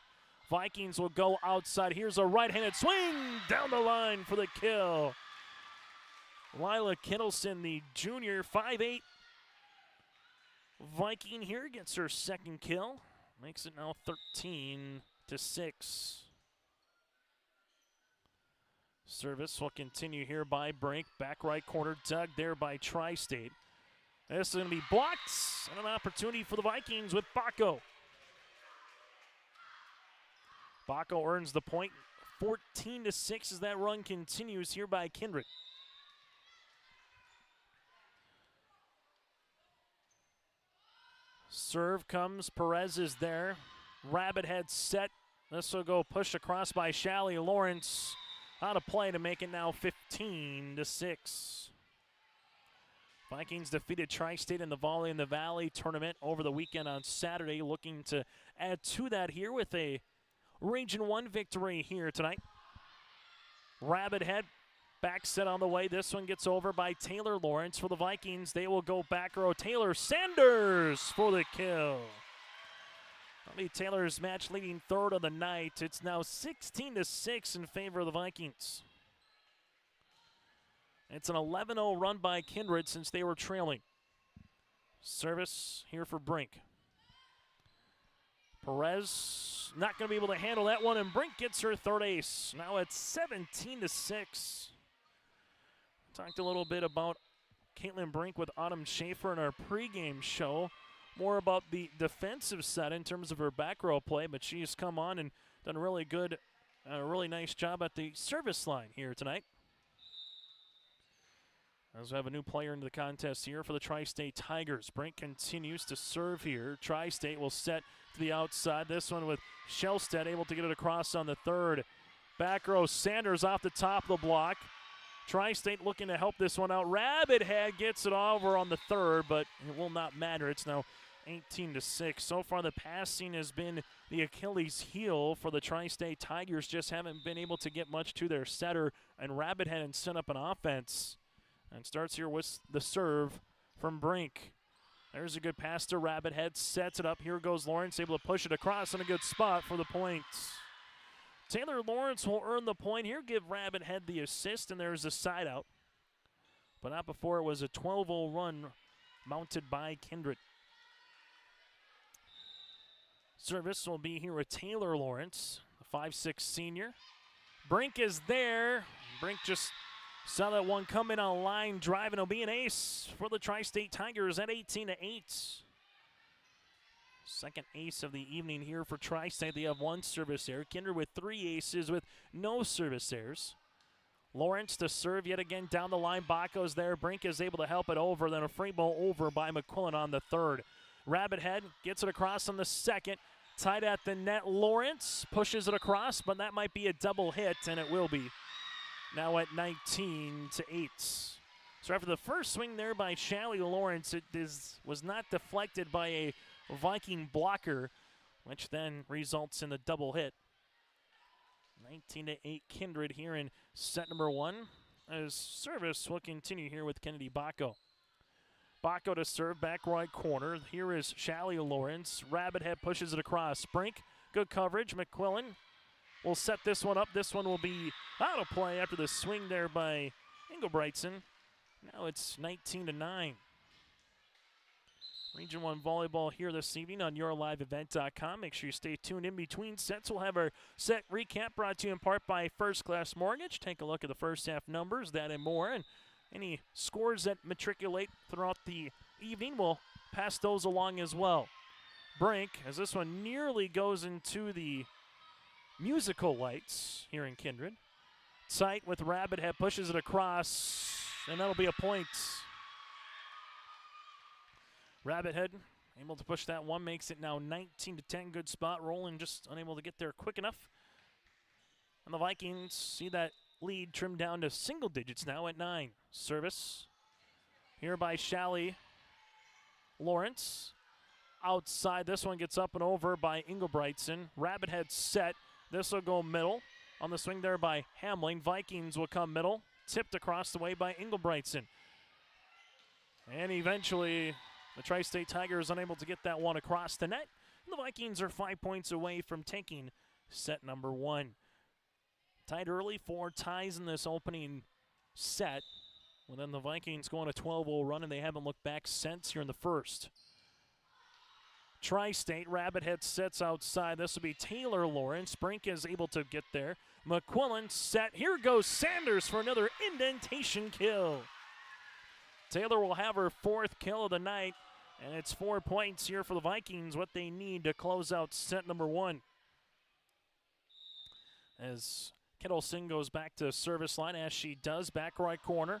Vikings will go outside. Here's a right-handed swing down the line for the kill. Lila Kittleson, the junior, 5'8" Viking here, gets her second kill. Makes it now 13-6. Service will continue here by Brink. Back right corner, dug there by Tri-State. This is going to be blocked, and an opportunity for the Vikings with Baco. Baco earns the point. 14-6 as that run continues here by Kindred. Serve comes, Perez is there. Rabbit head set. This will go pushed across by Shally Lawrence. Out of play to make it now 15-6. Vikings defeated Tri-State in the Volley in the Valley tournament over the weekend on Saturday, looking to add to that here with a Region 1 victory here tonight. Rabbit head back set on the way. This one gets over by Taylor Lawrence for the Vikings. They will go back row. Taylor Sanders for the kill. That'll be Taylor's match leading third of the night. It's now 16-6 in favor of the Vikings. It's an 11-0 run by Kindred since they were trailing. Service here for Brink. Perez not going to be able to handle that one, and Brink gets her third ace. Now it's 17-6. Talked a little bit about Caitlin Brink with Autumn Schaefer in our pregame show. More about the defensive side in terms of her back row play, but she's come on and done a really nice job at the service line here tonight. As we have a new player into the contest here for the Tri-State Tigers. Brink continues to serve here. Tri-State will set to the outside. This one with Shellstead able to get it across on the third. Back row, Sanders off the top of the block. Tri-State looking to help this one out. Rabbit Head gets it over on the third, but it will not matter. It's now 18-6. So far the passing has been the Achilles heel for the Tri-State Tigers. Just haven't been able to get much to their setter and Rabbit Head and set up an offense. And starts here with the serve from Brink. There's a good pass to Rabbit Head. Sets it up. Here goes Lawrence, able to push it across in a good spot for the point. Taylor Lawrence will earn the point here, give Rabbit Head the assist, and there's a side out. But not before it was a 12-0 run mounted by Kindred. Service will be here with Taylor Lawrence, the 5'6" senior. Brink is there. Brink just saw that one come in on line drive, and it'll be an ace for the Tri-State Tigers at 18-8. Second ace of the evening here for Tri-State. They have one service error. Kindred with 3 aces with no service errors. Lawrence to serve yet again down the line. Baco's there. Brink is able to help it over. Then a free ball over by McQuillan on the third. Rabbit Head gets it across on the second. Tied at the net. Lawrence pushes it across, but that might be a double hit, and it will be. Now at 19-8. So after the first swing there by Shally Lawrence, it was not deflected by a Viking blocker, which then results in the double hit. 19-8 Kindred here in set number 1. As service will continue here with Kennedy Baco. Baco to serve, back right corner. Here is Shally Lawrence. Rabbit Head pushes it across. Brink, good coverage. McQuillan will set this one up. This one will be out of play after the swing there by Engelbrechtson. Now it's 19-9. Region 1 Volleyball here this evening on yourliveevent.com. Make sure you stay tuned in between sets. We'll have our set recap brought to you in part by First Class Mortgage. Take a look at the first half numbers, that and more. And any scores that matriculate throughout the evening, we'll pass those along as well. Brink, as this one nearly goes into the musical lights here in Kindred. Sight with Rabbit Head pushes it across, and that'll be a point. Rabbit Head able to push that one, makes it now 19-10. Good spot. Roland just unable to get there quick enough. And the Vikings see that lead trimmed down to single digits now at 9. Service here by Shalley. Lawrence outside. This one gets up and over by Engelbrechtson. Rabbit Head set. This will go middle. On the swing there by Hamling. Vikings will come middle. Tipped across the way by Engelbrechtson. And eventually the Tri-State Tigers unable to get that one across the net. And the Vikings are 5 points away from taking set number 1. Tied early, 4 ties in this opening set. Well, then the Vikings go on a 12-0 run, and they haven't looked back since here in the first. Tri-State, Rabbit Head sets outside. This will be Taylor Lawrence. Brink is able to get there. McQuillan set. Here goes Sanders for another indentation kill. Taylor will have her 4th kill of the night, and it's 4 points here for the Vikings, what they need to close out set number 1. As Kettleson goes back to service line, as she does, back right corner.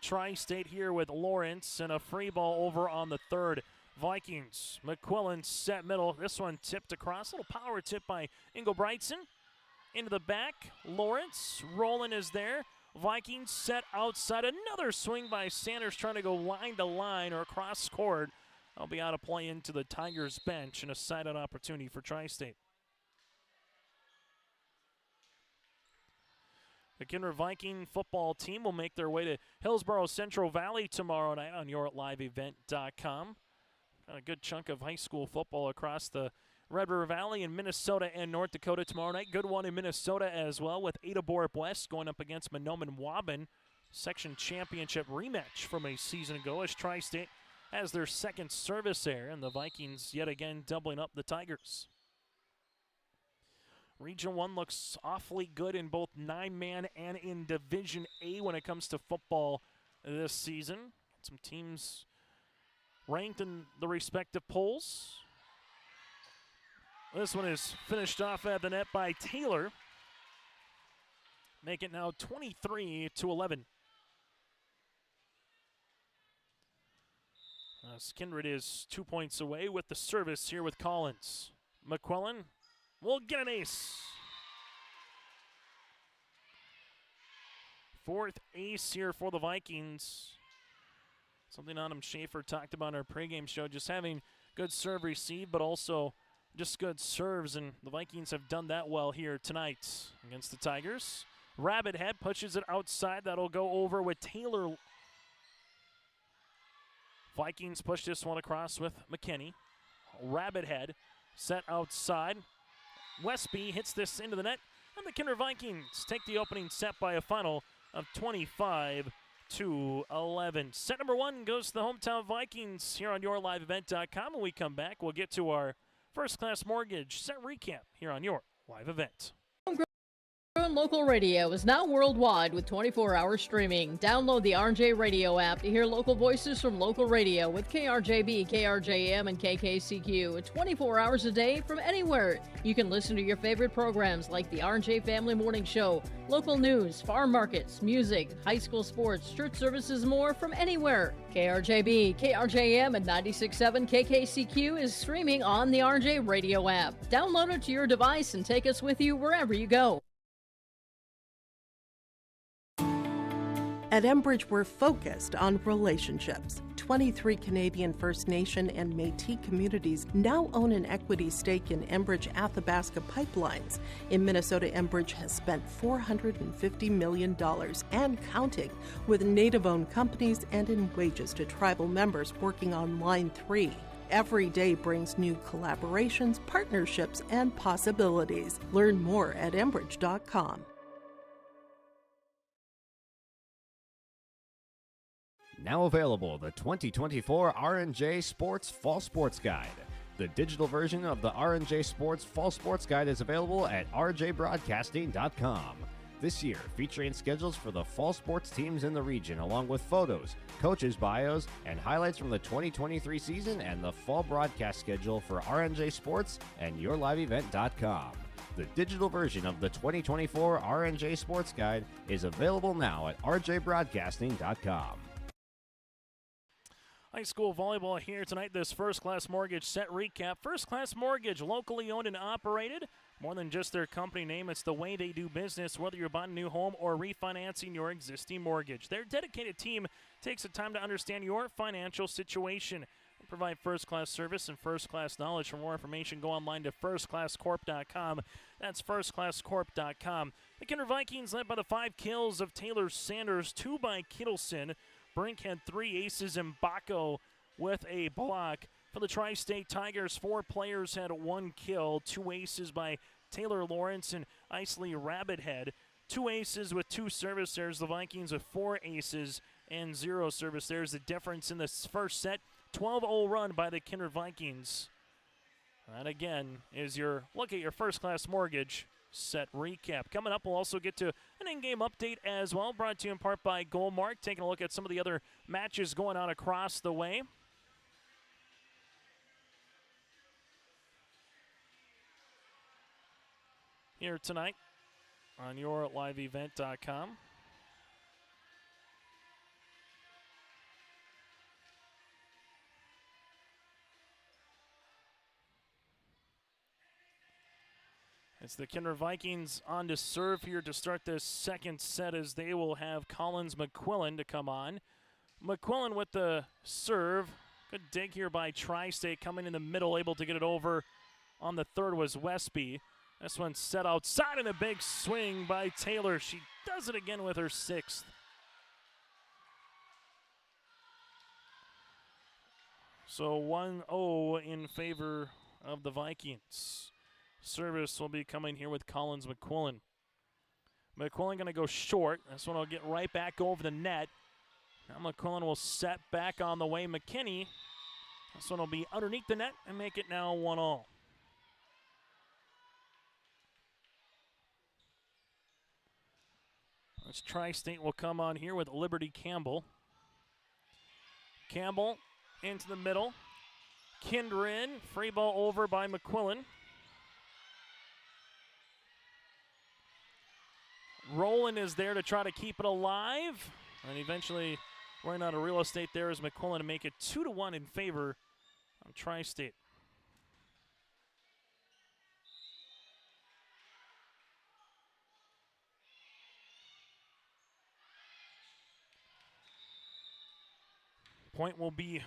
Tri-State here with Lawrence, and a free ball over on the 3rd. Vikings, McQuillan set middle. This one tipped across. A little power tip by Engelbrechtson. Into the back, Lawrence. Roland is there. Vikings set outside. Another swing by Sanders trying to go line to line or across court. That'll be out of play into the Tigers bench, and a side-out opportunity for Tri-State. The Kindred Viking football team will make their way to Hillsborough Central Valley tomorrow night on YourLiveEvent.com. Got a good chunk of high school football across the Red River Valley in Minnesota and North Dakota tomorrow night. Good one in Minnesota as well, with Ada Borup West going up against Mahnomen Waban. Section championship rematch from a season ago, as Tri-State has their 2nd service there, and the Vikings yet again doubling up the Tigers. Region 1 looks awfully good in both 9-man and in Division A when it comes to football this season. Some teams ranked in the respective polls. This one is finished off at the net by Taylor. Make it now 23-11. Kindred is 2 points away with the service here with Collins. McQuillan will get an ace. 4th ace here for the Vikings. Something Adam Schaefer talked about in our pregame show, just having good serve receive, but also just good serves, and the Vikings have done that well here tonight against the Tigers. Rabbit Head pushes it outside. That'll go over with Taylor. Vikings push this one across with McKinney. Rabbit Head set outside. Westby hits this into the net, and the Kindred Vikings take the opening set by a final of 25-11. Set number 1 goes to the hometown Vikings here on YourLiveEvent.com. When we come back, we'll get to our First Class Mortgage set recap here on Your Live Event. Local radio is now worldwide with 24-hour streaming. Download the RJ Radio app to hear local voices from local radio with KRJB, KRJM, and KKCQ 24 hours a day from anywhere. You can listen to your favorite programs like the RJ Family Morning Show, local news, farm markets, music, high school sports, church services, more from anywhere. KRJB, KRJM, and 96.7 KKCQ is streaming on the RJ Radio app. Download it to your device and take us with you wherever you go. At Enbridge, we're focused on relationships. 23 Canadian First Nation and Métis communities now own an equity stake in Enbridge Athabasca Pipelines. In Minnesota, Enbridge has spent $450 million and counting, with Native-owned companies and in wages to tribal members working on Line 3. Every day brings new collaborations, partnerships, and possibilities. Learn more at Enbridge.com. Now available, the 2024 R&J Sports Fall Sports Guide. The digital version of the R&J Sports Fall Sports Guide is available at rjbroadcasting.com. This year, featuring schedules for the fall sports teams in the region, along with photos, coaches' bios, and highlights from the 2023 season and the fall broadcast schedule for R&J Sports and YourLiveEvent.com. The digital version of the 2024 R&J Sports Guide is available now at rjbroadcasting.com. High school volleyball here tonight. This First Class Mortgage set recap. First Class Mortgage, locally owned and operated. More than just their company name, it's the way they do business, whether you're buying a new home or refinancing your existing mortgage. Their dedicated team takes the time to understand your financial situation and provide first-class service and first-class knowledge. For more information, go online to firstclasscorp.com. That's firstclasscorp.com. The Kindred Vikings led by the 5 kills of Taylor Sanders, 2 by Kittleson. Brink had 3 aces, and Baco with a block. For the Tri-State Tigers, 4 players had 1 kill, 2 aces by Taylor Lawrence and Isley Rabbithead. 2 aces with 2 service errors. The Vikings with 4 aces and 0 service errors. The difference in this first set, 12-0 run by the Kindred Vikings. That, again, is your look at your First Class Mortgage set recap. Coming up, we'll also get to an in-game update as well, brought to you in part by Goldmark, taking a look at some of the other matches going on across the way. Here tonight on yourliveevent.com. It's the Kindred Vikings on to serve here to start this second set, as they will have Collins McQuillan to come on. McQuillan with the serve. Good dig here by Tri-State, coming in the middle, able to get it over. On the third was Westby. This one set outside and a big swing by Taylor. She does it again with her 6th. So 1-0 in favor of the Vikings. Service will be coming here with Collins McQuillan. McQuillan going to go short. This one will get right back over the net. Now McQuillan will set back on the way. McKinney. This one will be underneath the net and make it now 1-0. This Tri-State will come on here with Liberty Campbell. Campbell into the middle. Kindred, free ball over by McQuillan. Rowland is there to try to keep it alive. And eventually running out of real estate there is McQuillan to make it 2-1 in favor of Tri-State. Point will be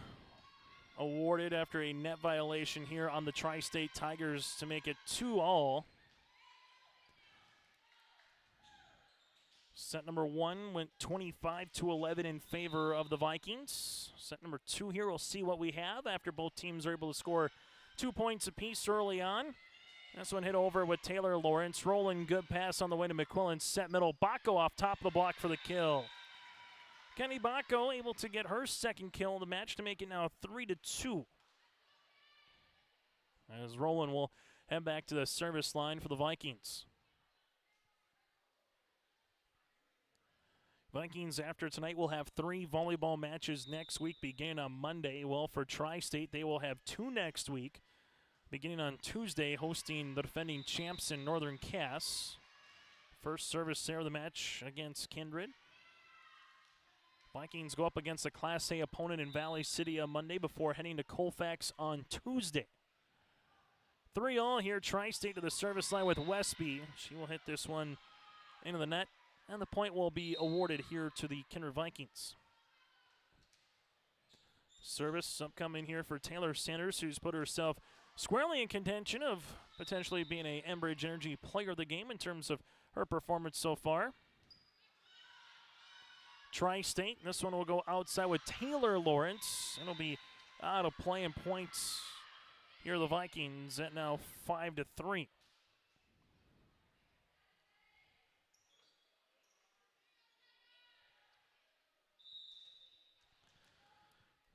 awarded after a net violation here on the Tri-State Tigers to make it 2-all. Set number 1 went 25-11 in favor of the Vikings. Set number 2 here, we'll see what we have after both teams are able to score 2 points apiece early on. This one hit over with Taylor Lawrence. Rolling, good pass on the way to McQuillan. Set middle, Baco off top of the block for the kill. Kenny Baco able to get her 2nd kill of the match to make it now 3-2. As Roland will head back to the service line for the Vikings. Vikings, after tonight, will have 3 volleyball matches next week, beginning on Monday. Well, for Tri-State, they will have 2 next week, beginning on Tuesday, hosting the defending champs in Northern Cass. First service there of the match against Kindred. Vikings go up against a Class A opponent in Valley City on Monday before heading to Colfax on Tuesday. 3-all here, Tri-State to the service line with Westby. She will hit this one into the net, and the point will be awarded here to the Kindred Vikings. Service upcoming here for Taylor Sanders, who's put herself squarely in contention of potentially being a Enbridge Energy Player of the Game in terms of her performance so far. Tri-State, this one will go outside with Taylor Lawrence. It'll be out of play in points. Here are the Vikings at now 5-3.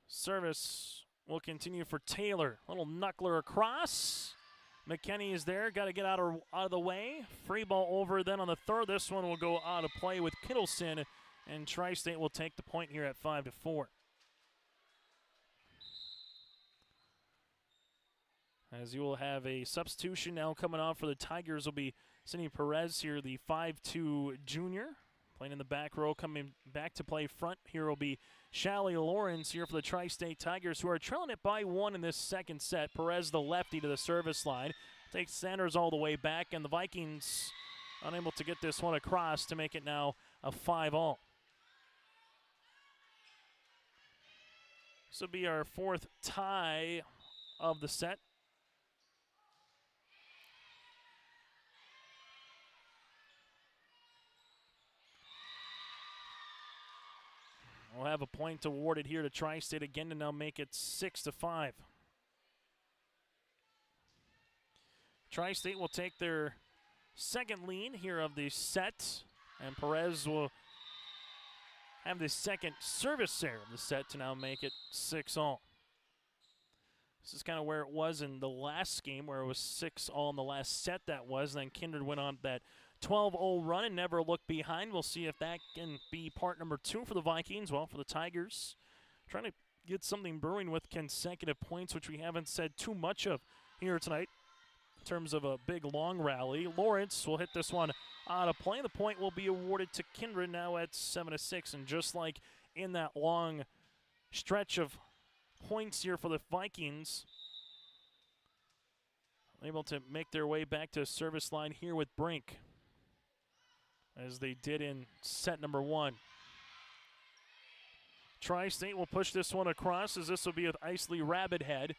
Service will continue for Taylor. Little knuckler across. McKinney is there. Got to get out of the way. Free ball over then on the third. This one will go out of play with Kittleson, and Tri-State will take the point here at 5-4. As you will have a substitution now coming on for the Tigers will be Cindy Perez here, the 5'2 junior. Playing in the back row, coming back to play front here will be Shallie Lawrence here for the Tri-State Tigers, who are trailing it by 1 in this second set. Perez, the lefty, to the service line. Takes Sanders all the way back, and the Vikings unable to get this one across to make it now a 5-all. This will be our 4th tie of the set. We'll have a point awarded here to Tri-State again to now make it 6-5. Tri-State will take their second lead here of the set, and Perez will have the second service error of the set to now make it 6-all. This is kind of where it was in the last game, where it was 6-all in the last set that was. Then Kindred went on that 12-0 run and never looked behind. We'll see if that can be part number 2 for the Vikings. Well, for the Tigers, trying to get something brewing with consecutive points, which we haven't said too much of here tonight in terms of a big long rally. Lawrence will hit this one out of play. The point will be awarded to Kindred now at 7-6. And just like in that long stretch of points here for the Vikings, able to make their way back to service line here with Brink, as they did in set number 1. Tri-State will push this one across, as this will be with Isley Rabbit-Head.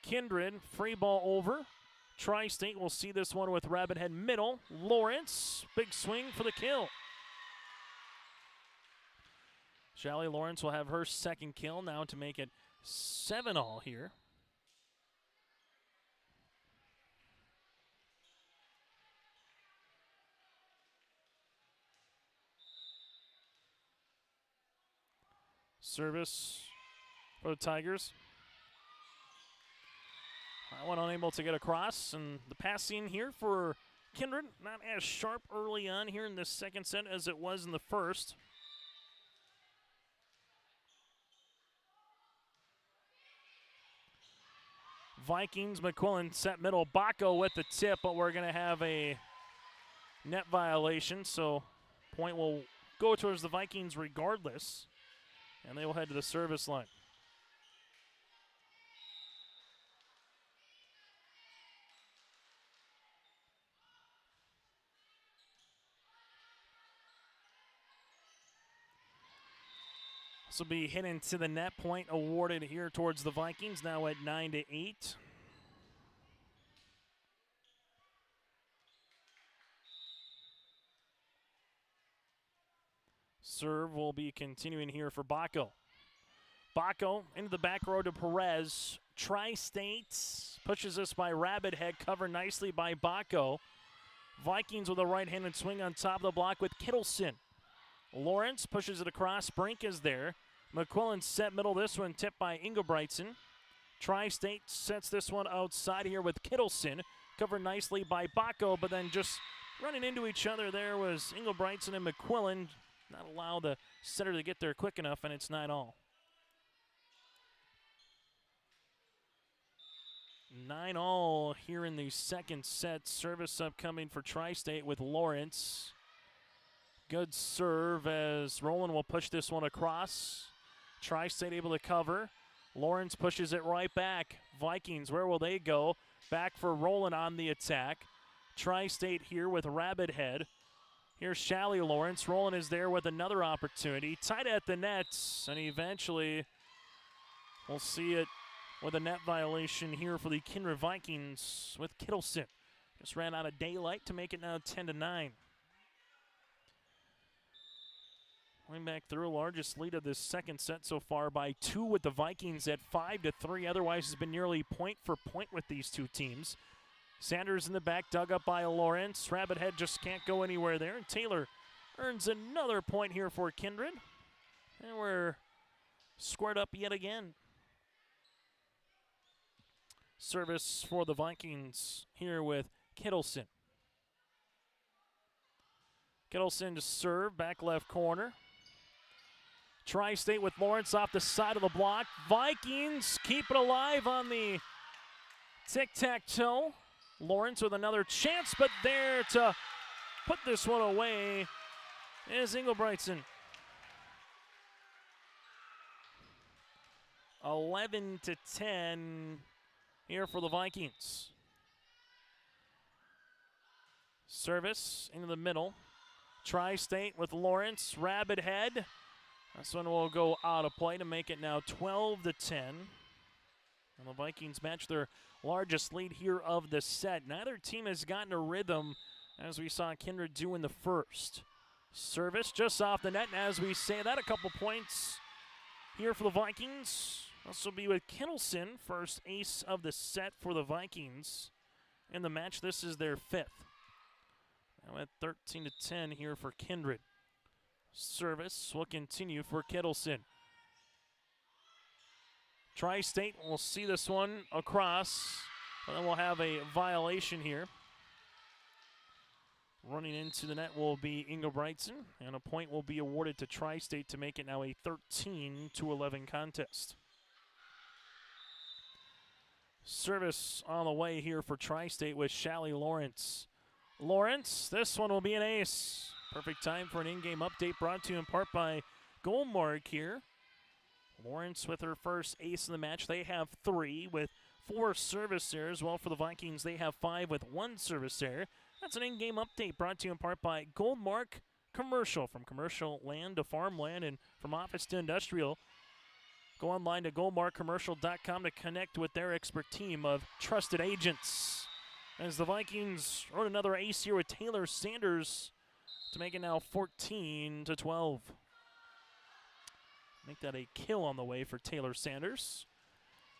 Kindred, free ball over. Tri-State will see this one with Rabbit-Head middle. Lawrence, big swing for the kill. Shallie Lawrence will have her second kill now to make it 7-all here. Service for the Tigers. That one unable to get across, and the passing here for Kindred not as sharp early on here in this second set as it was in the first. Vikings, McQuillan set middle. Baco with the tip, but we're going to have a net violation, so point will go towards the Vikings regardless, and they will head to the service line. This will be hit into the net, point awarded here towards the Vikings, now at 9-8. Serve will be continuing here for Baco. Baco into the back row to Perez. Tri-State pushes this by Rabbit-Head, covered nicely by Baco. Vikings with a right-handed swing on top of the block with Kittleson. Lawrence pushes it across. Brink is there. McQuillan set middle. This one tipped by Ingebrigtsen. Tri-State sets this one outside here with Kittleson. Covered nicely by Baco, but then just running into each other there was Ingebrigtsen and McQuillan. Not allow the setter to get there quick enough, and it's 9-all. 9-all here in the second set. Service upcoming for Tri-State with Lawrence. Good serve as Roland will push this one across. Tri-State able to cover. Lawrence pushes it right back. Vikings, where will they go? Back for Roland on the attack. Tri-State here with Rabbit-Head. Here's Shallie Lawrence. Roland is there with another opportunity. Tight at the nets, and eventually we'll see it with a net violation here for the Kindred Vikings with Kittleson. Just ran out of daylight to make it now 10-9. Going back through, largest lead of this second set so far by 2 with the Vikings at 5-3. Otherwise, it's been nearly point for point with these two teams. Sanders in the back, dug up by Lawrence. Rabbit-Head just can't go anywhere there. And Taylor earns another point here for Kindred. And we're squared up yet again. Service for the Vikings here with Kittleson. Kittleson to serve, back left corner. Tri-State with Lawrence off the side of the block. Vikings keep it alive on the tic-tac-toe. Lawrence with another chance, but there to put this one away is Engelbrechtsen. 11-10 here for the Vikings. Service into the middle. Tri-State with Lawrence. Rabbit head. This one will go out of play to make it now 12-10. And the Vikings match their largest lead here of the set. Neither team has gotten a rhythm, as we saw Kindred do in the first. Service just off the net, and as we say that, a couple points here for the Vikings. This will be with Kittleson, first ace of the set for the Vikings. In the match, this is their fifth. Now at 13-10 here for Kindred. Service will continue for Kittleson. Tri-State will see this one across, and then we'll have a violation here. Running into the net will be Engelbrechtsen, and a point will be awarded to Tri-State to make it now a 13-11 contest. Service on the way here for Tri-State with Shally Lawrence. Lawrence, this one will be an ace. Perfect time for an in-game update brought to you in part by Goldmark here. Lawrence with her first ace in the match. They have 3 with 4 service errors. Well, for the Vikings, they have 5 with 1 service error. That's an in-game update brought to you in part by Goldmark Commercial. From commercial land to farmland and from office to industrial. Go online to goldmarkcommercial.com to connect with their expert team of trusted agents. As the Vikings wrote another ace here with Taylor Sanders to make it now 14-12. Make that a kill on the way for Taylor Sanders.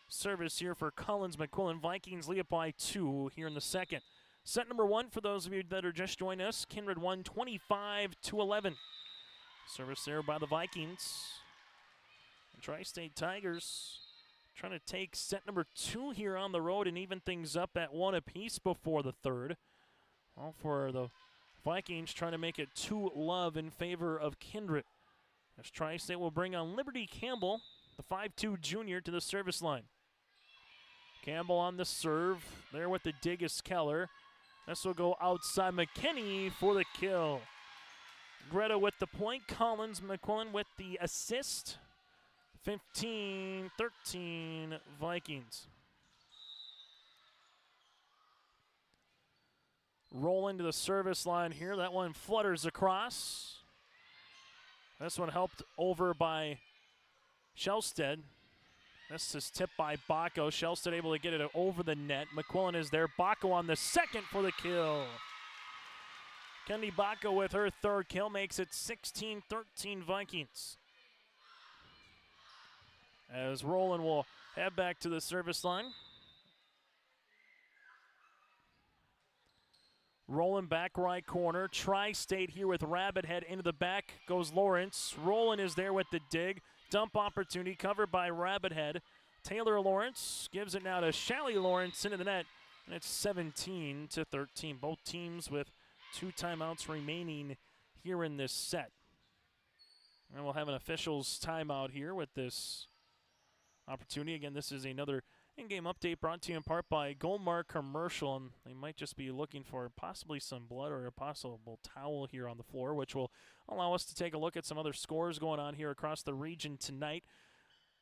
Service here for Collins McQuillan. Vikings lead it by 2 here in the second. Set number 1 for those of you that are just joining us. Kindred won 25-11. Service there by the Vikings. The Tri-State Tigers trying to take set number 2 here on the road and even things up at 1 apiece before the third. All for the Vikings trying to make it 2-love in favor of Kindred. As Tri-State will bring on Liberty Campbell, the 5'2 junior, to the service line. Campbell on the serve. There with the dig is Keller. This will go outside McKinney for the kill. Greta with the point. Collins McQuillan with the assist. 15-13 Vikings. Roll into the service line here. That one flutters across. This one helped over by Shelsted. This is tipped by Bacco. Shelsted able to get it over the net. McQuillan is there. Bacco on the second for the kill. Kendi Bacco with her third kill makes it 16-13 Vikings. As Roland will head back to the service line. Roland back right corner. Tri-State here with Rabbit head into the back goes Lawrence. Roland is there with the dig. Dump opportunity covered by Rabbit head. Taylor Lawrence gives it now to Shally Lawrence into the net. And it's 17-13. Both teams with 2 timeouts remaining here in this set. And we'll have an officials timeout here with this opportunity. Again, this is another in-game update brought to you in part by Goldmark Commercial, and they might just be looking for possibly some blood or a possible towel here on the floor, which will allow us to take a look at some other scores going on here across the region tonight.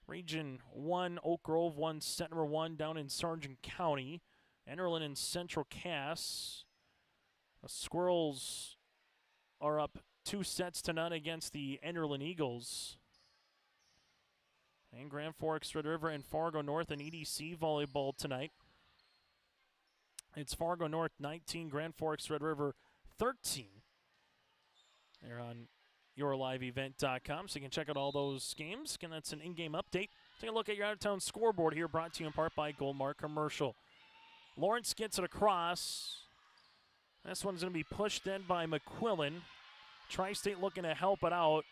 Region 1, Oak Grove won set number 1 down in Sargent County. Enderlin and Central Cass. The Squirrels are up 2 sets to none against the Enderlin Eagles. And Grand Forks, Red River, and Fargo North and EDC volleyball tonight. It's Fargo North 19, Grand Forks, Red River 13. They're on yourliveevent.com, so you can check out all those games. Again, that's an in-game update. Take a look at your out-of-town scoreboard here, brought to you in part by Goldmark Commercial. Lawrence gets it across. This one's going to be pushed in by McQuillan. Tri-State looking to help it out.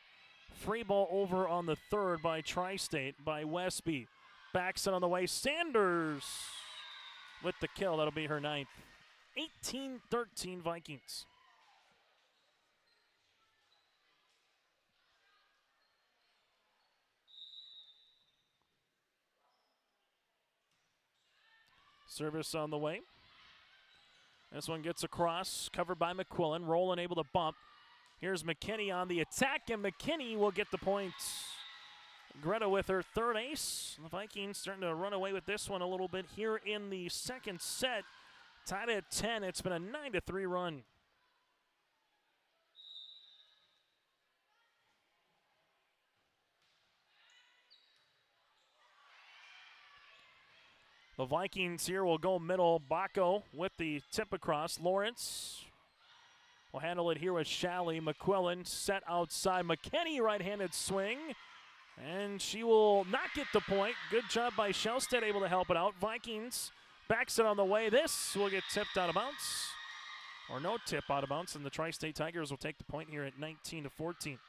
Free ball over on the third by Tri-State by Westby. Backs it on the way. Sanders with the kill. That'll be her 9th. 18-13 Vikings. Service on the way. This one gets across, covered by McQuillan. Roland able to bump. Here's McKinney on the attack, and McKinney will get the points. Greta with her third ace. The Vikings starting to run away with this one a little bit here in the second set. Tied at 10. It's been a 9-3 run. The Vikings here will go middle. Baco with the tip across. Lawrence will handle it here with Shalley. McQuillan set outside. McKinney right-handed swing. And she will not get the point. Good job by Shellstead, able to help it out. Vikings backs it on the way. This will get tipped out of bounds. Or no tip out of bounds. And the Tri-State Tigers will take the point here at 19-14.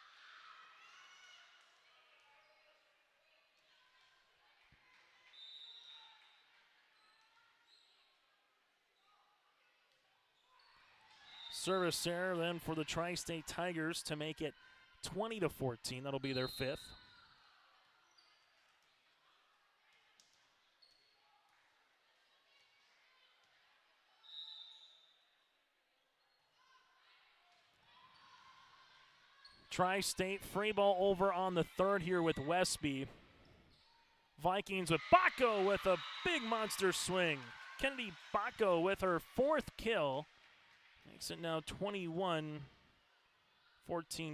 Service there then for the Tri-State Tigers to make it 20-14. That'll be their fifth. Tri-State free ball over on the third here with Westby. Vikings with Baco with a big monster swing. Kennedy Baco with her fourth kill. Makes it now 21-14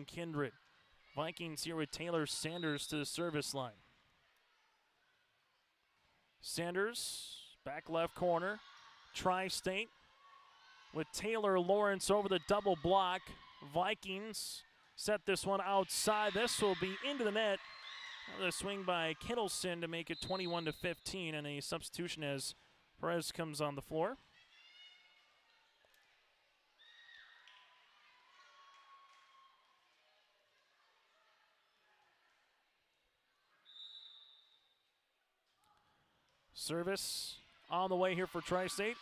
Kindred. Vikings here with Taylor Sanders to the service line. Sanders, back left corner. Tri-State with Taylor Lawrence over the double block. Vikings set this one outside. This will be into the net. The swing by Kittleson to make it 21-15, and a substitution as Perez comes on the floor. Service on the way here for Tri-State.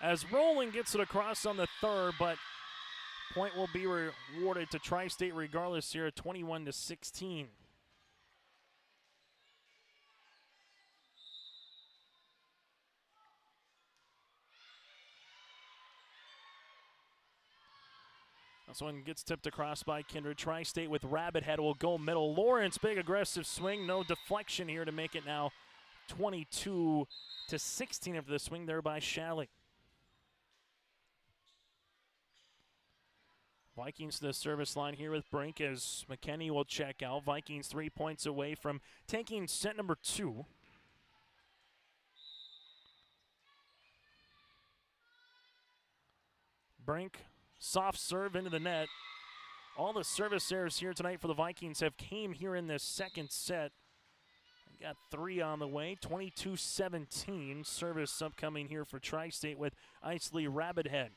As Rowland gets it across on the third, but point will be rewarded to Tri-State regardless here at 21-16. This one gets tipped across by Kindred. Tri-State with Rabbit Head will go middle. Lawrence, big aggressive swing. No deflection here to make it now 22-16 after the swing there by Shalley. Vikings to the service line here with Brink as McKinney will check out. Vikings 3 points away from taking set number 2. Brink, soft serve into the net. All the service errors here tonight for the Vikings have came here in this second set. Got 3 on the way, 22-17. Service upcoming here for Tri-State with Isley Rabbit-Head.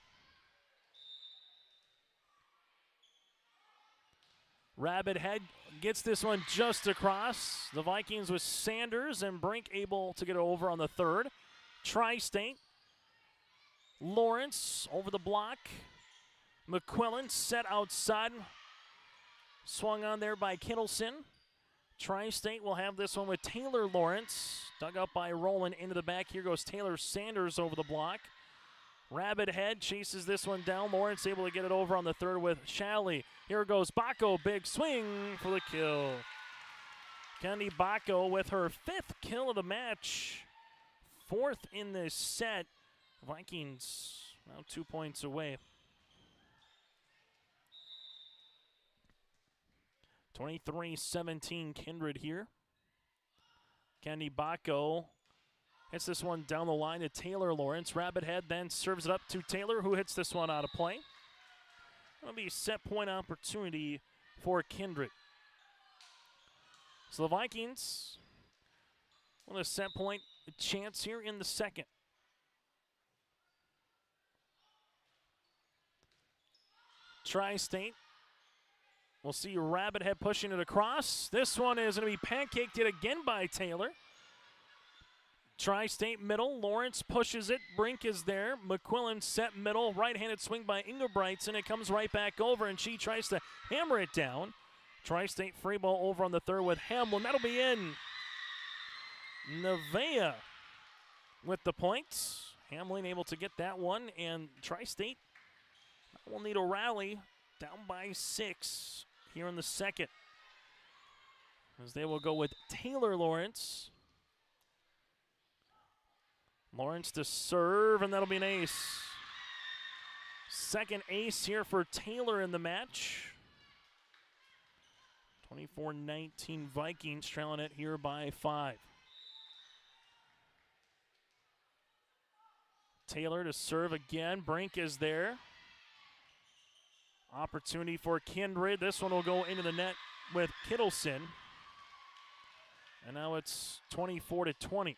Rabbit-Head gets this one just across. The Vikings with Sanders and Brink able to get it over on the third. Tri-State. Lawrence over the block. McQuillan set outside. Swung on there by Kittleson. Tri-State will have this one with Taylor Lawrence. Dug up by Rowland into the back. Here goes Taylor Sanders over the block. Rabbit Head chases this one down. Lawrence able to get it over on the third with Shalley. Here goes Baco. Big swing for the kill. Kennedy Baco with her 5th kill of the match. 4th in this set. Vikings now 2 points away. 23-17 Kindred here. Kennedy Baco hits this one down the line to Taylor Lawrence. Rabbit Head then serves it up to Taylor, who hits this one out of play. That'll be a set point opportunity for Kindred. So the Vikings with a set point chance here in the second. Tri-State. We'll see Rabbit Head pushing it across. This one is going to be pancaked yet again by Taylor. Tri-State middle. Lawrence pushes it. Brink is there. McQuillan set middle. Right-handed swing by Ingebrigtsen. It comes right back over, and she tries to hammer it down. Tri-State free ball over on the third with Hamlin. That'll be in. Nevaeh with the points. Hamlin able to get that one, and Tri-State will need a rally down by 6 here in the second. As they will go with Taylor Lawrence. Lawrence to serve, and that'll be an ace. Second ace here for Taylor in the match. 24-19 Vikings trailing it here by 5. Taylor to serve again. Brink is there. Opportunity for Kindred. This one will go into the net with Kittleson. And now it's 24-20.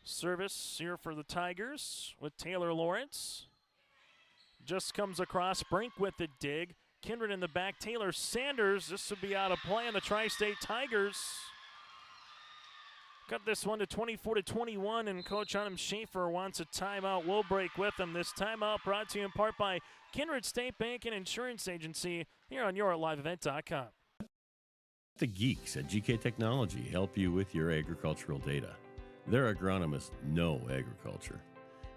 Service here for the Tigers with Taylor Lawrence. Just comes across. Brink with the dig. Kindred in the back. Taylor Sanders. This would be out of play, and the Tri-State Tigers cut this one to 24-21, and Coach Adam Schaefer wants a timeout. We'll break with him. This timeout brought to you in part by Kindred State Bank and Insurance Agency here on YourLiveEvent.com. The geeks at GK Technology help you with your agricultural data. Their agronomists know agriculture.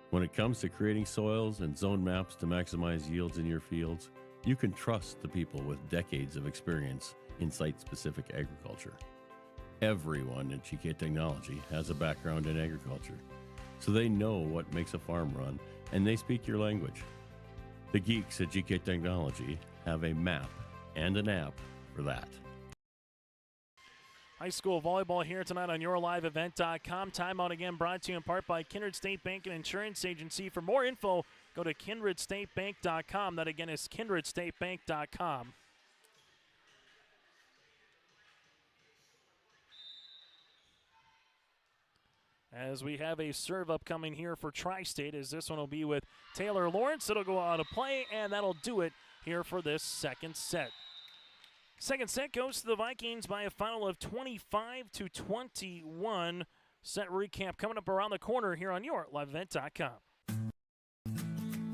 When it comes to creating soils and zone maps to maximize yields in your fields, you can trust the people with decades of experience in site-specific agriculture. Everyone at GK Technology has a background in agriculture, so they know what makes a farm run, and they speak your language. The geeks at GK Technology have a map and an app for that. High school volleyball here tonight on YourLiveEvent.com. Timeout again brought to you in part by Kindred State Bank and Insurance Agency. For more info, go to KindredStateBank.com. That again is KindredStateBank.com. As we have a serve upcoming here for Tri-State, as this one will be with Taylor Lawrence. It'll go out of play, and that'll do it here for this second set. Second set goes to the Vikings by a final of 25-21. Set recap coming up around the corner here on YourLiveEvent.com.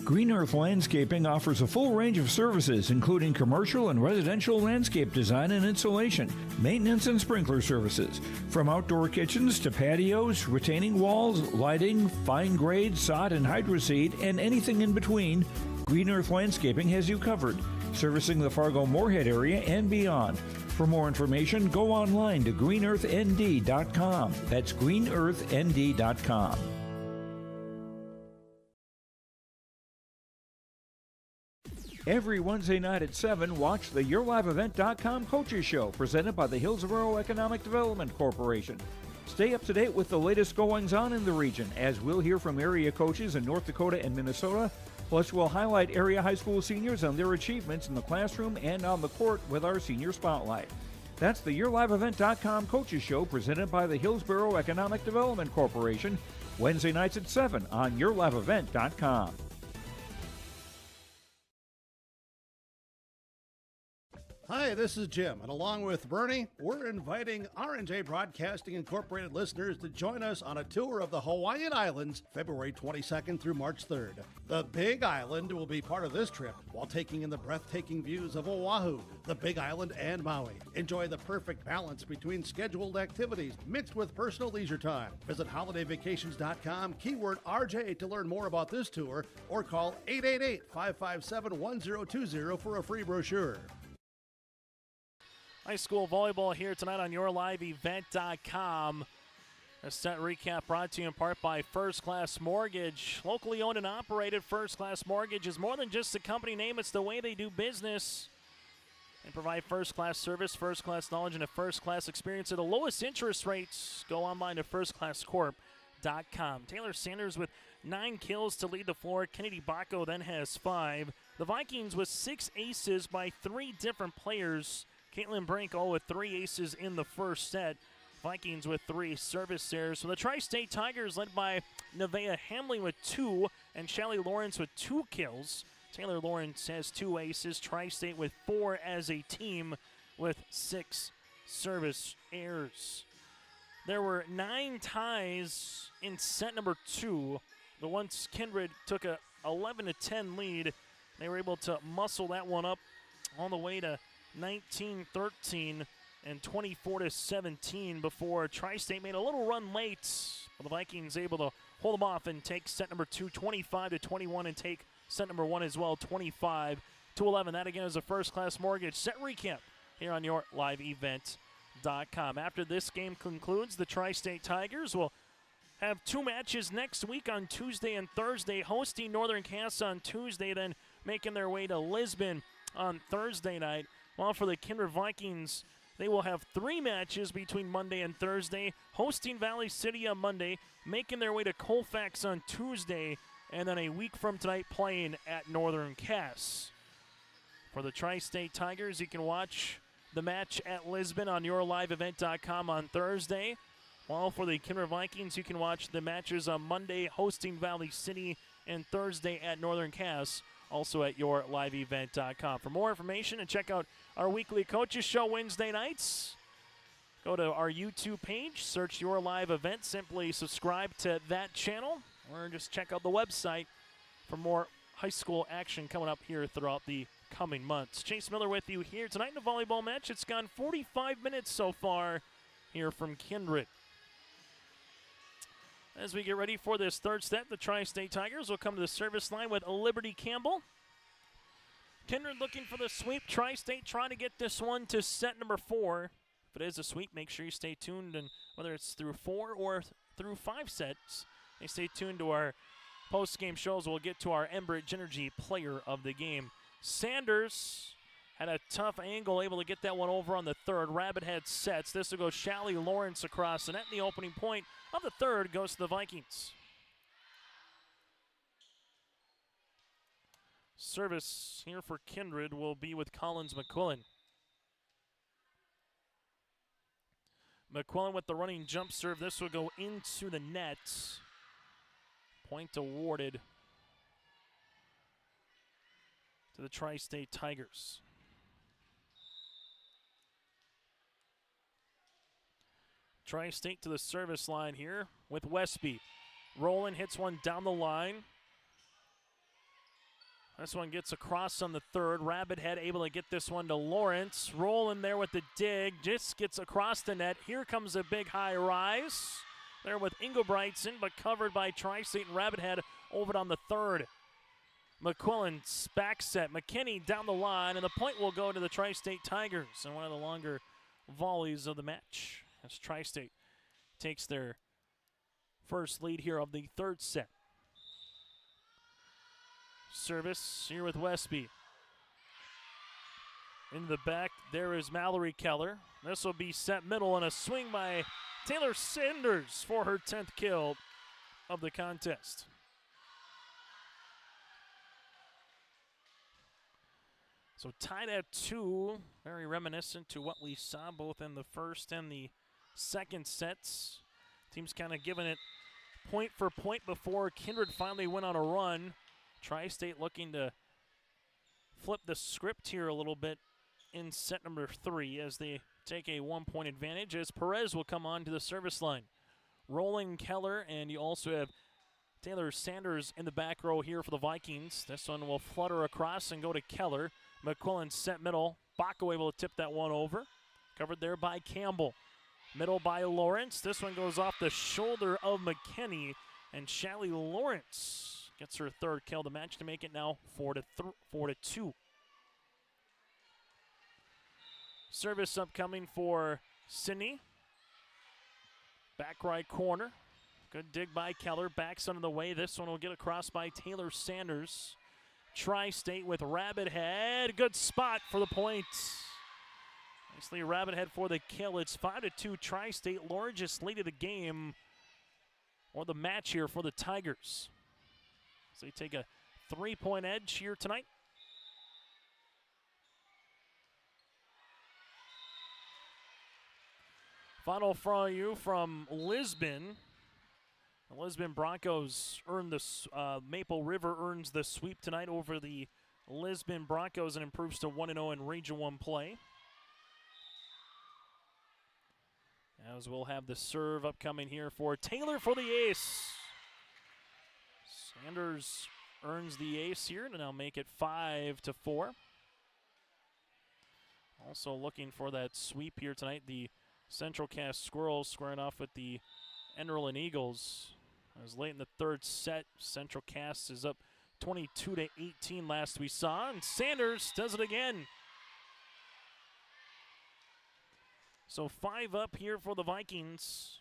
Green Earth Landscaping offers a full range of services, including commercial and residential landscape design and installation, maintenance and sprinkler services. From outdoor kitchens to patios, retaining walls, lighting, fine grade, sod and hydroseed, and anything in between, Green Earth Landscaping has you covered, servicing the Fargo-Moorhead area and beyond. For more information, go online to greenearthnd.com. That's greenearthnd.com. Every Wednesday night at 7, watch the YourLiveEvent.com Coaches Show, presented by the Hillsborough Economic Development Corporation. Stay up to date with the latest goings-on in the region, as we'll hear from area coaches in North Dakota and Minnesota. Plus, we'll highlight area high school seniors on their achievements in the classroom and on the court with our Senior Spotlight. That's the YourLiveEvent.com Coaches Show, presented by the Hillsborough Economic Development Corporation, Wednesday nights at 7 on YourLiveEvent.com. Hi, this is Jim, and along with Bernie, we're inviting R&J Broadcasting Incorporated listeners to join us on a tour of the Hawaiian Islands, February 22nd through March 3rd. The Big Island will be part of this trip, while taking in the breathtaking views of Oahu, the Big Island, and Maui. Enjoy the perfect balance between scheduled activities mixed with personal leisure time. Visit holidayvacations.com, keyword RJ to learn more about this tour, or call 888-557-1020 for a free brochure. High school volleyball here tonight on YourLiveEvent.com. A set recap brought to you in part by First Class Mortgage. Locally owned and operated, First Class Mortgage is more than just a company name. It's the way they do business. They provide first-class service, first-class knowledge, and a first-class experience at the lowest interest rates. Go online to firstclasscorp.com. Taylor Sanders with 9 kills to lead the floor. Kennedy Bacco then has 5. The Vikings with 6 aces by 3 different players. Caitlin Brink all with 3 aces in the first set. Vikings with 3 service errors. So the Tri-State Tigers led by Nevaeh Hamley with 2 and Shelly Lawrence with 2 kills. Taylor Lawrence has 2 aces. Tri-State with 4 as a team with 6 service errors. There were 9 ties in set number 2. But once Kindred took a 11-10 lead, they were able to muscle that one up all the way to 19-13 and 24-17 before Tri-State made a little run late. The Vikings able to hold them off and take set number 2, 25-21, and take set number 1 as well, 25-11. That again is a First Class Mortgage set recap here on your liveevent.com. After this game concludes, the Tri-State Tigers will have 2 matches next week on Tuesday and Thursday, hosting Northern Cass on Tuesday, then making their way to Lisbon on Thursday night. While for the Kindred Vikings, they will have 3 matches between Monday and Thursday, hosting Valley City on Monday, making their way to Colfax on Tuesday, and then a week from tonight playing at Northern Cass. For the Tri-State Tigers, you can watch the match at Lisbon on yourliveevent.com on Thursday. While for the Kindred Vikings, you can watch the matches on Monday hosting Valley City and Thursday at Northern Cass, also at yourliveevent.com. For more information and check out our weekly coaches show Wednesday nights, go to our YouTube page, search Your Live Event, simply subscribe to that channel, or just check out the website for more high school action coming up here throughout the coming months. Chase Miller with you here tonight in the volleyball match. It's gone 45 minutes so far here from Kindred. As we get ready for this third set, the Tri-State Tigers will come to the service line with Liberty Campbell. Kindred looking for the sweep. Tri-State trying to get this one to set number 4. If it is a sweep, make sure you stay tuned, and whether it's through 4 or through 5 sets, stay tuned to our post-game shows. We'll get to our Enbridge Energy player of the game. Sanders had a tough angle, able to get that one over on the third. Rabbit Head sets. This will go Shally Lawrence across the net. The opening point of the third goes to the Vikings. Service here for Kindred will be with Collins McQuillan. McQuillan with the running jump serve. This will go into the net. Point awarded to the Tri-State Tigers. Tri-State to the service line here with Westby. Roland hits one down the line. This one gets across on the third. Rabbit Head able to get this one to Lawrence. Roland there with the dig. Just gets across the net. Here comes a big high rise. There with Engelbrechtson, but covered by Tri-State and Rabbit Head over on the third. McQuillan's back set. McKinney down the line, and the point will go to the Tri-State Tigers. And one of the longer volleys of the match as Tri-State takes their first lead here of the third set. Service here with Westby. In the back, there is Mallory Keller. This will be set middle, and a swing by Taylor Sanders for her 10th kill of the contest. So tied at 2, very reminiscent to what we saw both in the first and the second sets. Teams kind of giving it point for point before Kindred finally went on a run. Tri-State looking to flip the script here a little bit in set number 3 as they take a 1-point advantage, as Perez will come on to the service line. Rolling Keller, and you also have Taylor Sanders in the back row here for the Vikings. This one will flutter across and go to Keller. McQuillan set middle. Baco able to tip that one over. Covered there by Campbell. Middle by Lawrence. This one goes off the shoulder of McKinney, and Shally Lawrence gets her third kill of the match to make it now 4-2. Service upcoming for Sydney. Back right corner. Good dig by Keller. Backs under the way. This one will get across by Taylor Sanders. Tri-State with Rabbit Head. Good spot for the point. Nicely Rabbit Head for the kill. It's 5-2 Tri-State. Largest lead of the game or the match here for the Tigers. So they take a 3-point edge here tonight. Final for you from Lisbon. The Lisbon Broncos earn this. Maple River earns the sweep tonight over the Lisbon Broncos and improves to 1-0 in Region 1 play. As we'll have the serve upcoming here for Taylor for the ace. Sanders earns the ace here to now make it 5-4. Also looking for that sweep here tonight. The Central Cass Squirrels squaring off with the Enderlin Eagles. As late in the third set, Central Cass is up 22-18 last we saw, and Sanders does it again. So 5 up here for the Vikings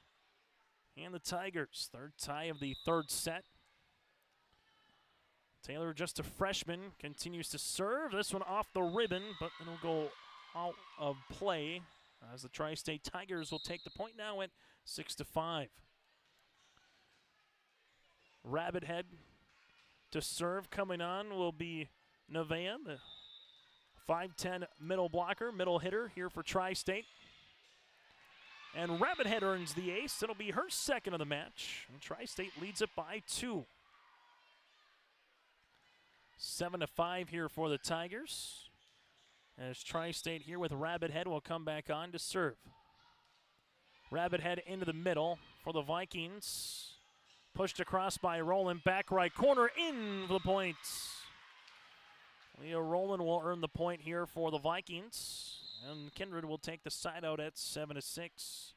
and the Tigers. Third tie of the third set. Taylor, just a freshman, continues to serve. This one off the ribbon, but it'll go out of play as the Tri-State Tigers will take the point now at 6-5. Rabbit Head to serve. Coming on will be Nevaeh, the 5'10 middle blocker, middle hitter here for Tri-State. And Rabbit Head earns the ace. It'll be her second of the match. And Tri-State leads it by 2. 7-5 here for the Tigers. As Tri-State here with Rabbit Head will come back on to serve. Rabbit Head into the middle for the Vikings. Pushed across by Rowland, back right corner, in for the point. Leah Rowland will earn the point here for the Vikings. And Kindred will take the side out at 7-6.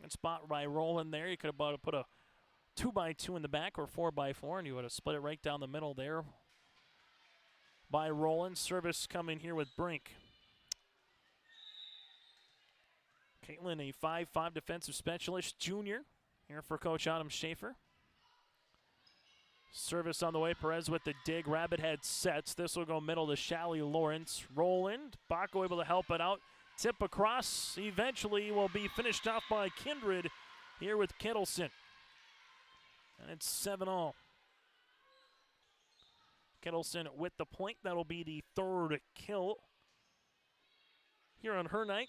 Good spot by Rowland there. You could have put a 2x2 in the back or 4x4, and you would have split it right down the middle there. By Rowland. Service coming here with Brink. Caitlin, a 5'5 defensive specialist, junior, here for Coach Autumn Schaefer. Service on the way. Perez with the dig. Rabbit Head sets. This will go middle to Shally Lawrence. Rowland. Baco able to help it out. Tip across. Eventually will be finished off by Kindred here with Kittleson. And it's 7-all. Kittleson with the point. That'll be the third kill here on her night.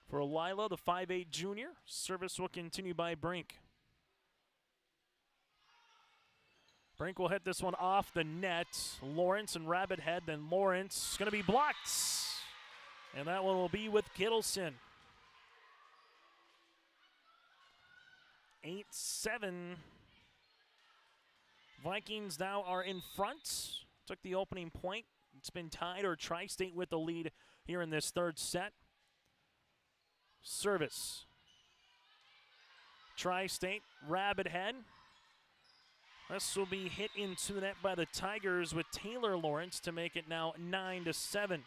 For Lila, the 5'8 junior. Service will continue by Brink. Brink will hit this one off the net. Lawrence and Rabbit Head, then Lawrence going to be blocked. And that one will be with Kittleson. 8-7. Vikings now are in front. Took the opening point. It's been tied, or Tri-State with the lead here in this third set. Service. Tri-State, Rabbit Head. This will be hit into the net by the Tigers with Taylor Lawrence to make it now 9-7.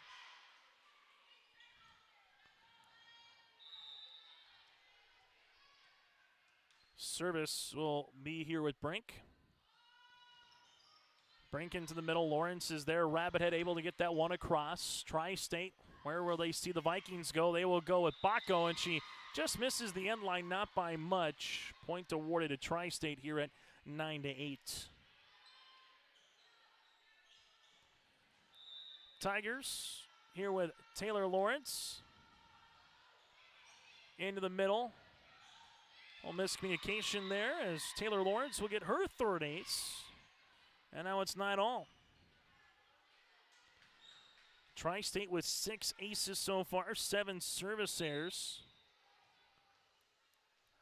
Service will be here with Brink. Brink into the middle. Lawrence is there. Rabbit Head able to get that one across. Tri-State, where will they see the Vikings go? They will go with Baco, and she just misses the end line, not by much. Point awarded to Tri-State here at 9-8. Tigers here with Taylor Lawrence. Into the middle. A little miscommunication there as Taylor Lawrence will get her third ace. And now it's 9-all. Tri-State with 6 aces so far, 7 service errors.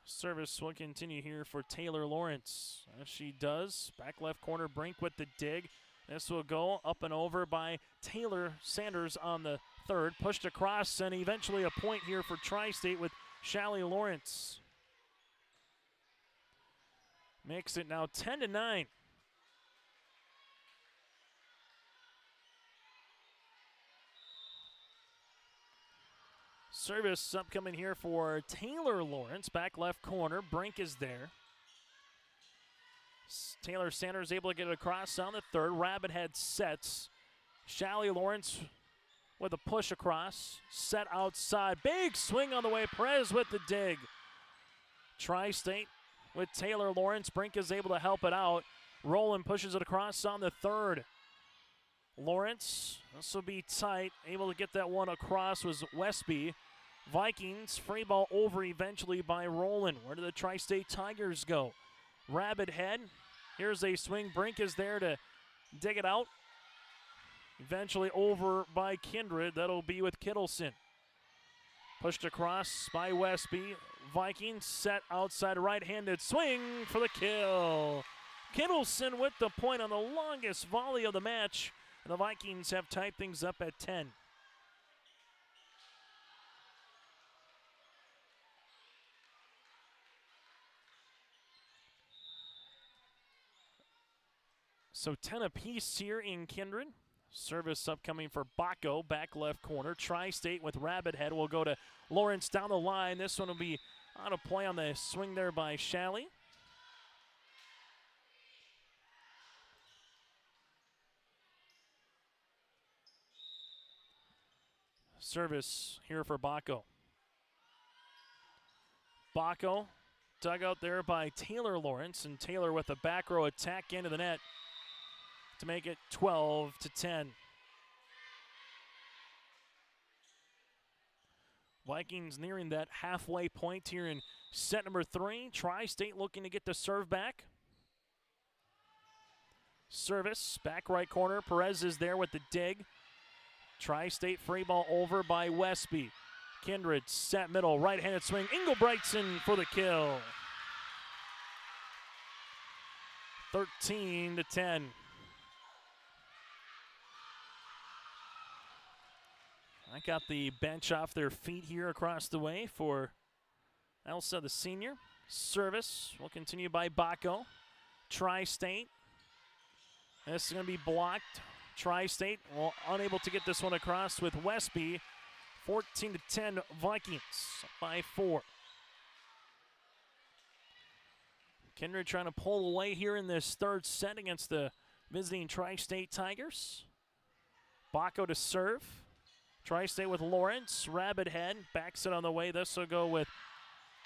Service will continue here for Taylor Lawrence. As she does, back left corner, Brink with the dig. This will go up and over by Taylor Sanders on the third. Pushed across, and eventually a point here for Tri-State with Shally Lawrence. Makes it now 10-9. Service upcoming here for Taylor Lawrence. Back left corner. Brink is there. Taylor Sanders able to get it across on the third. Rabbit Head sets. Shally Lawrence with a push across. Set outside. Big swing on the way. Perez with the dig. Tri-State with Taylor Lawrence. Brink is able to help it out. Rowland pushes it across on the third. Lawrence, this will be tight. Able to get that one across was Westby. Vikings, free ball over eventually by Rowland. Where do the Tri-State Tigers go? Rabbit Head, here's a swing. Brink is there to dig it out. Eventually over by Kindred. That'll be with Kittleson. Pushed across by Westby. Vikings set outside right-handed swing for the kill. Kittleson with the point on the longest volley of the match. And the Vikings have tied things up at 10. So 10 apiece here in Kindred. Service upcoming for Baco, back left corner. Tri-State with Rabbit Head will go to Lawrence down the line. This one will be out of play on the swing there by Shalley. Service here for Baco. Baco dug out there by Taylor Lawrence, and Taylor with a back row attack into the net to make it 12-10. Vikings nearing that halfway point here in set number 3. Tri-State looking to get the serve back. Service, back right corner. Perez is there with the dig. Tri-State free ball over by Westby. Kindred set middle, right-handed swing. Engelbrechtson for the kill. 13-10. I got the bench off their feet here across the way for Elsa, the senior. Service will continue by Baco. Tri-State. This is going to be blocked. Tri-State unable to get this one across with Westby. 14-10 Vikings by 4. Kindred trying to pull away here in this third set against the visiting Tri-State Tigers. Baco to serve. Tri-State with Lawrence. Rabbit Head backs it on the way. This will go with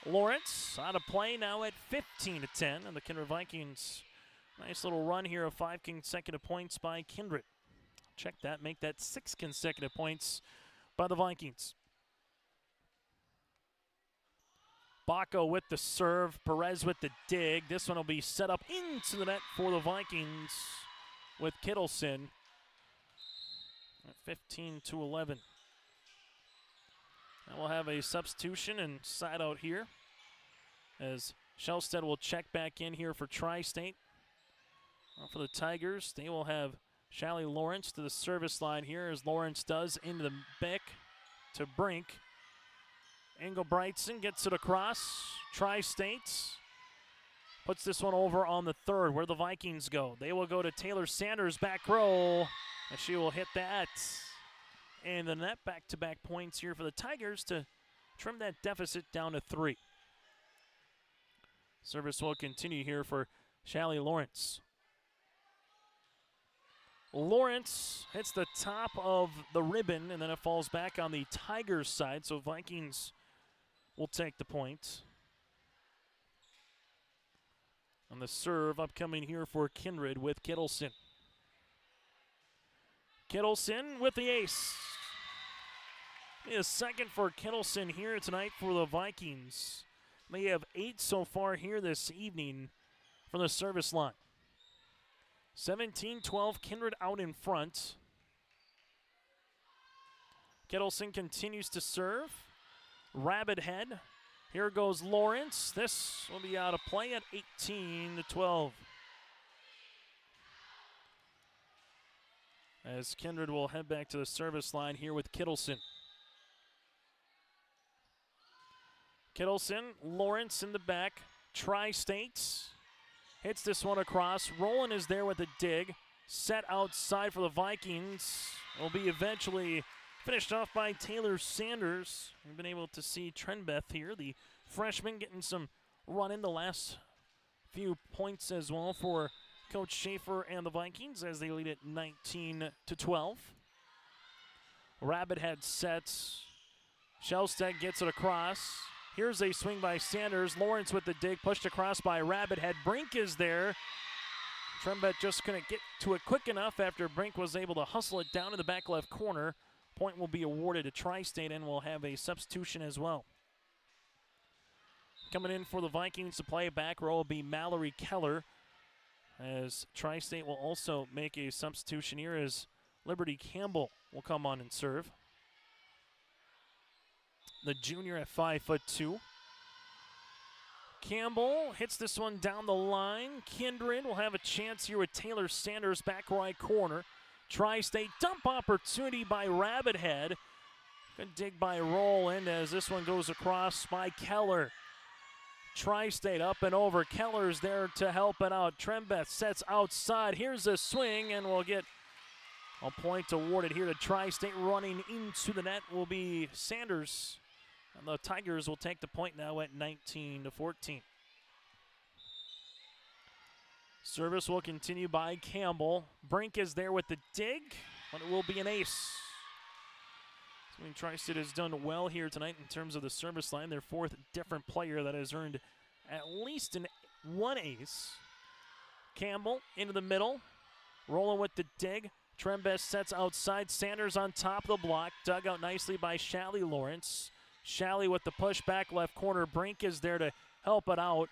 Lawrence. Out of play now at 15-10. And the Kindred Vikings, nice little run here of 5 consecutive points by Kindred. Check that, make that 6 consecutive points by the Vikings. Baco with the serve. Perez with the dig. This one will be set up into the net for the Vikings with Kittleson. 15-11. And we'll have a substitution and side out here as Shellstead will check back in here for Tri-State. For the Tigers, they will have Shalley Lawrence to the service line here as Lawrence does into the back to Brink. Engelbrechtson gets it across. Tri-State puts this one over on the third. Where the Vikings go? They will go to Taylor Sanders, back row. And she will hit that. And the net back-to-back points here for the Tigers to trim that deficit down to 3. Service will continue here for Shalley Lawrence. Lawrence hits the top of the ribbon, and then it falls back on the Tigers' side, so Vikings will take the point. And the serve upcoming here for Kindred with Kittleson. Kittleson with the ace. A second for Kittleson here tonight for the Vikings. They have 8 so far here this evening from the service line. 17-12, Kindred out in front. Kittleson continues to serve. Rabbit Head. Here goes Lawrence. This will be out of play at 18-12. As Kindred will head back to the service line here with Kittleson. Kittleson, Lawrence in the back. Tri-State hits this one across. Roland is there with a dig. Set outside for the Vikings. Will be eventually finished off by Taylor Sanders. We've been able to see Trenbeth here, the freshman, getting some run in the last few points as well for Coach Schaefer and the Vikings as they lead at 19-12. Rabbit Head sets. Shellstead gets it across. Here's a swing by Sanders. Lawrence with the dig, pushed across by Rabbit Head. Brink is there. Trembet just couldn't get to it quick enough after Brink was able to hustle it down in the back left corner. Point will be awarded to Tri-State, and we'll have a substitution as well. Coming in for the Vikings to play back row will be Mallory Keller, as Tri-State will also make a substitution here as Liberty Campbell will come on and serve. The junior at 5'2". Campbell hits this one down the line. Kindred will have a chance here with Taylor Sanders back right corner. Tri-State dump opportunity by Rabbit Head. Good dig by Roland as this one goes across by Keller. Tri-State up and over. Keller's there to help it out. Trembeth sets outside. Here's a swing, and we'll get a point awarded here to Tri-State. Running into the net will be Sanders. And the Tigers will take the point now at 19-14. Service will continue by Campbell. Brink is there with the dig, but it will be an ace. I mean, Tri-State has done well here tonight in terms of the service line. Their fourth different player that has earned at least one ace. Campbell into the middle, rolling with the dig. Trembeth sets outside. Sanders on top of the block, dug out nicely by Shally Lawrence. Shally with the push back left corner. Brink is there to help it out.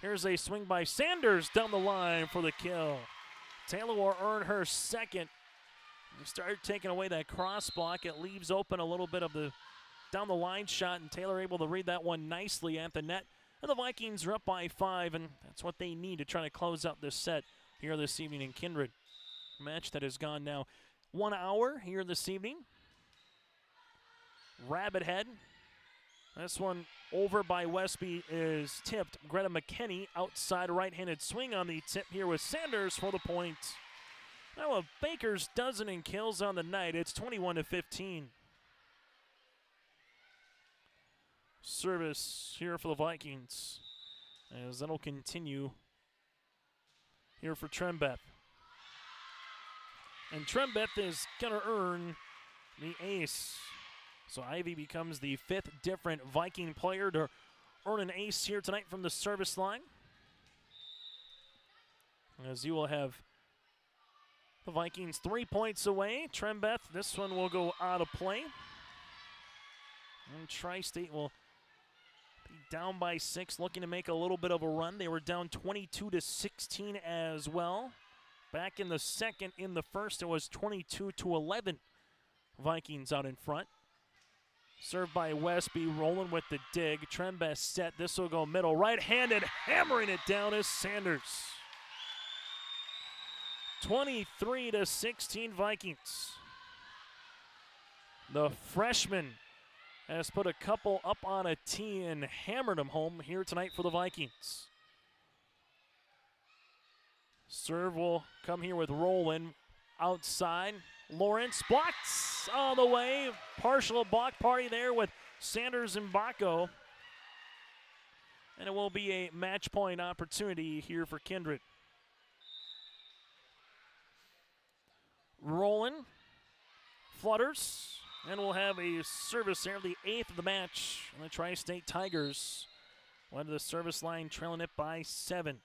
Here's a swing by Sanders down the line for the kill. Taylor will earn her second. We started taking away that cross block. It leaves open a little bit of the down the line shot, and Taylor able to read that one nicely at the net. And the Vikings are up by 5, and that's what they need to try to close out this set here this evening in Kindred. A match that has gone now 1 hour here this evening. Rabbit Head. This one over by Westby is tipped. Greta McKinney outside right-handed swing on the tip here with Sanders for the point. Now a Baker's dozen in kills on the night. It's 21-15. Service here for the Vikings as that'll continue here for Trembeth. And Trembeth is going to earn the ace. So Ivy becomes the 5th different Viking player to earn an ace here tonight from the service line. As you will have the Vikings 3 points away. Trembeth, this one will go out of play. And Tri-State will be down by 6, looking to make a little bit of a run. They were down 22-16 as well. Back in the second, in the first, it was 22-11. Vikings out in front. Served by Westby, rolling with the dig. Trembeth set. This will go middle. Right-handed, hammering it down is Sanders. 23-16 Vikings. The freshman has put a couple up on a tee and hammered them home here tonight for the Vikings. Serve will come here with Rowland outside. Lawrence blocks all the way. Partial block party there with Sanders and Baco. And it will be a match point opportunity here for Kindred. Rowland flutters, and we'll have a service there, the 8th of the match. And the Tri-State Tigers went to the service line, trailing it by 7.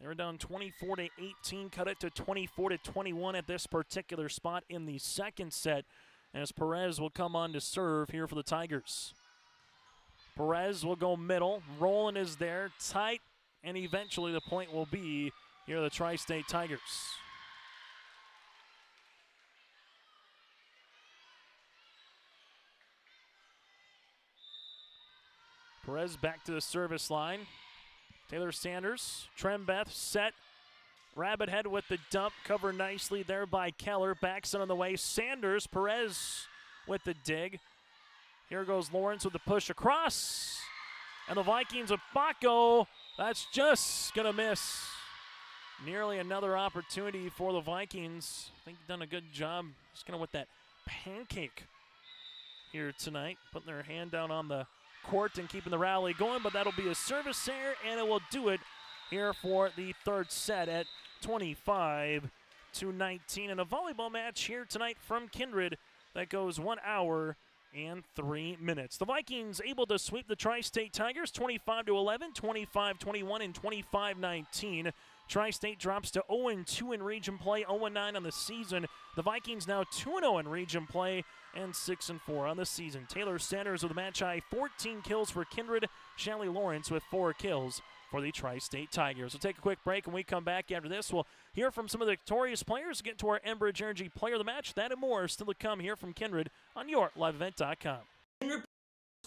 They were down 24-18, cut it to 24-21 at this particular spot in the second set, as Perez will come on to serve here for the Tigers. Perez will go middle. Rowland is there, tight, and eventually the point will be here the Tri-State Tigers. Perez back to the service line. Taylor Sanders, Trembeth set. Rabbit Head with the dump, covered nicely there by Keller. Backs it on the way. Sanders, Perez with the dig. Here goes Lawrence with the push across. And the Vikings with Baco. That's just going to miss. Nearly another opportunity for the Vikings. I think they've done a good job just kind of with that pancake here tonight. Putting their hand down on the court and keeping the rally going, but that'll be a service error, and it will do it here for the third set at 25-19. And a volleyball match here tonight from Kindred that goes 1 hour and 3 minutes. The Vikings able to sweep the Tri-State Tigers 25-11, 25-21, and 25-19. Tri-State drops to 0-2 in region play, 0-9 on the season. The Vikings now 2-0 in region play and 6-4 on the season. Taylor Sanders with a match high 14 kills for Kindred. Shally Lawrence with 4 kills for the Tri-State Tigers. We'll take a quick break. When we come back after this, we'll hear from some of the victorious players, get to our Enbridge Energy Player of the Match. That and more still to come here from Kindred on YourLiveEvent.com.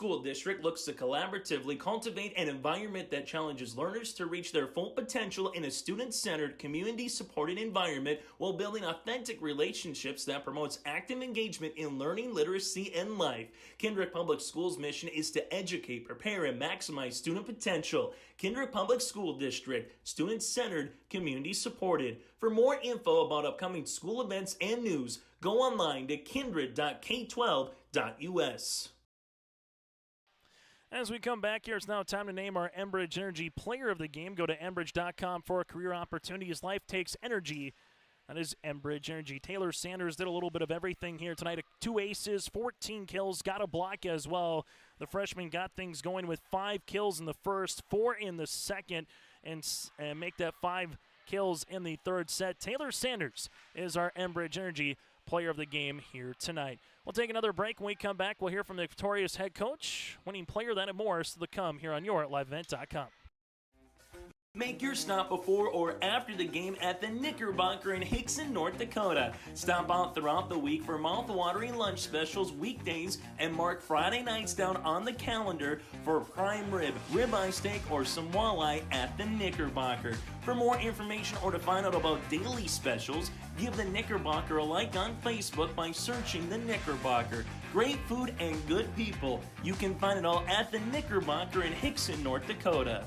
School District looks to collaboratively cultivate an environment that challenges learners to reach their full potential in a student-centered, community-supported environment while building authentic relationships that promotes active engagement in learning, literacy, and life. Kindred Public Schools' mission is to educate, prepare, and maximize student potential. Kindred Public School District, student-centered, community-supported. For more info about upcoming school events and news, go online to kindred.k12.us. As we come back here, it's now time to name our Enbridge Energy Player of the Game. Go to enbridge.com for career opportunities. Life takes energy. That is Enbridge Energy. Taylor Sanders did a little bit of everything here tonight. 2 aces, 14 kills, got a block as well. The freshman got things going with 5 kills in the first, 4 in the second, and make that 5 kills in the third set. Taylor Sanders is our Enbridge Energy Player of the Game here tonight. We'll take another break. When we come back, we'll hear from the victorious head coach, winning player, that and more, still to come here on your LiveEvent.com. Make your stop before or after the game at the Knickerbocker in Hickson, North Dakota. Stop out throughout the week for mouth-watering lunch specials weekdays and mark Friday nights down on the calendar for prime rib, ribeye steak, or some walleye at the Knickerbocker. For more information or to find out about daily specials, give the Knickerbocker a like on Facebook by searching the Knickerbocker. Great food and good people. You can find it all at the Knickerbocker in Hickson, North Dakota.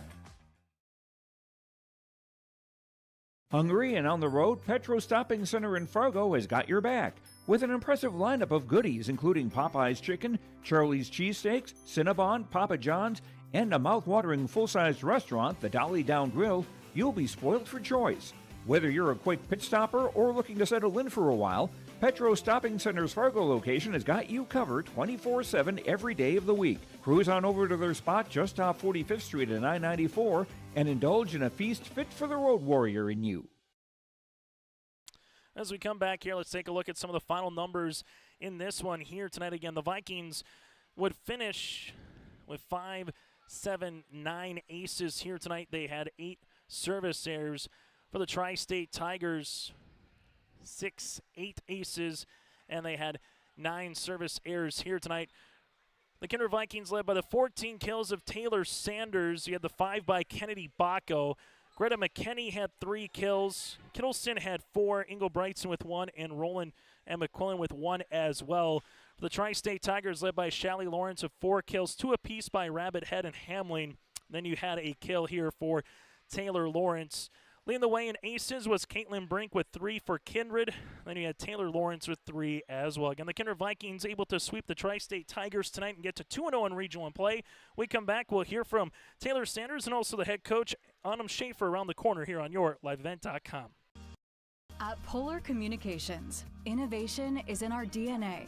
Hungry and on the road, Petro Stopping Center in Fargo has got your back with an impressive lineup of goodies including Popeye's Chicken, Charlie's Cheesesteaks, Cinnabon, Papa John's, and a mouth-watering full-sized restaurant, the Dolly Down Grill. You'll be spoiled for choice. Whether you're a quick pit stopper or looking to settle in for a while, Petro Stopping Center's Fargo location has got you covered 24/7 every day of the week. Cruise on over to their spot just off 45th Street and I-94 and indulge in a feast fit for the road warrior in you. As we come back here, let's take a look at some of the final numbers in this one here tonight. Again, the Vikings would finish with 5, 7, 9 aces here tonight. They had 8 service errors. For the Tri-State Tigers, 6, 8 aces, and they had 9 service errors here tonight. The Kindred Vikings led by the 14 kills of Taylor Sanders. You had the 5 by Kennedy Bacco. Greta McKinney had 3 kills. Kittleson had 4. Ingle Brightson with 1. And Roland and McQuillan with 1 as well. For the Tri-State Tigers led by Shally Lawrence with 4 kills. 2 apiece by Rabbit Head and Hamling. Then you had a kill here for Taylor Lawrence. Leading the way in aces was Caitlin Brink with 3 for Kindred. Then you had Taylor Lawrence with 3 as well. Again, the Kindred Vikings able to sweep the Tri-State Tigers tonight and get to 2-0 in Regional play. We come back, we'll hear from Taylor Sanders and also the head coach, Autumn Schaefer, around the corner here on your LiveEvent.com. At Polar Communications, innovation is in our DNA.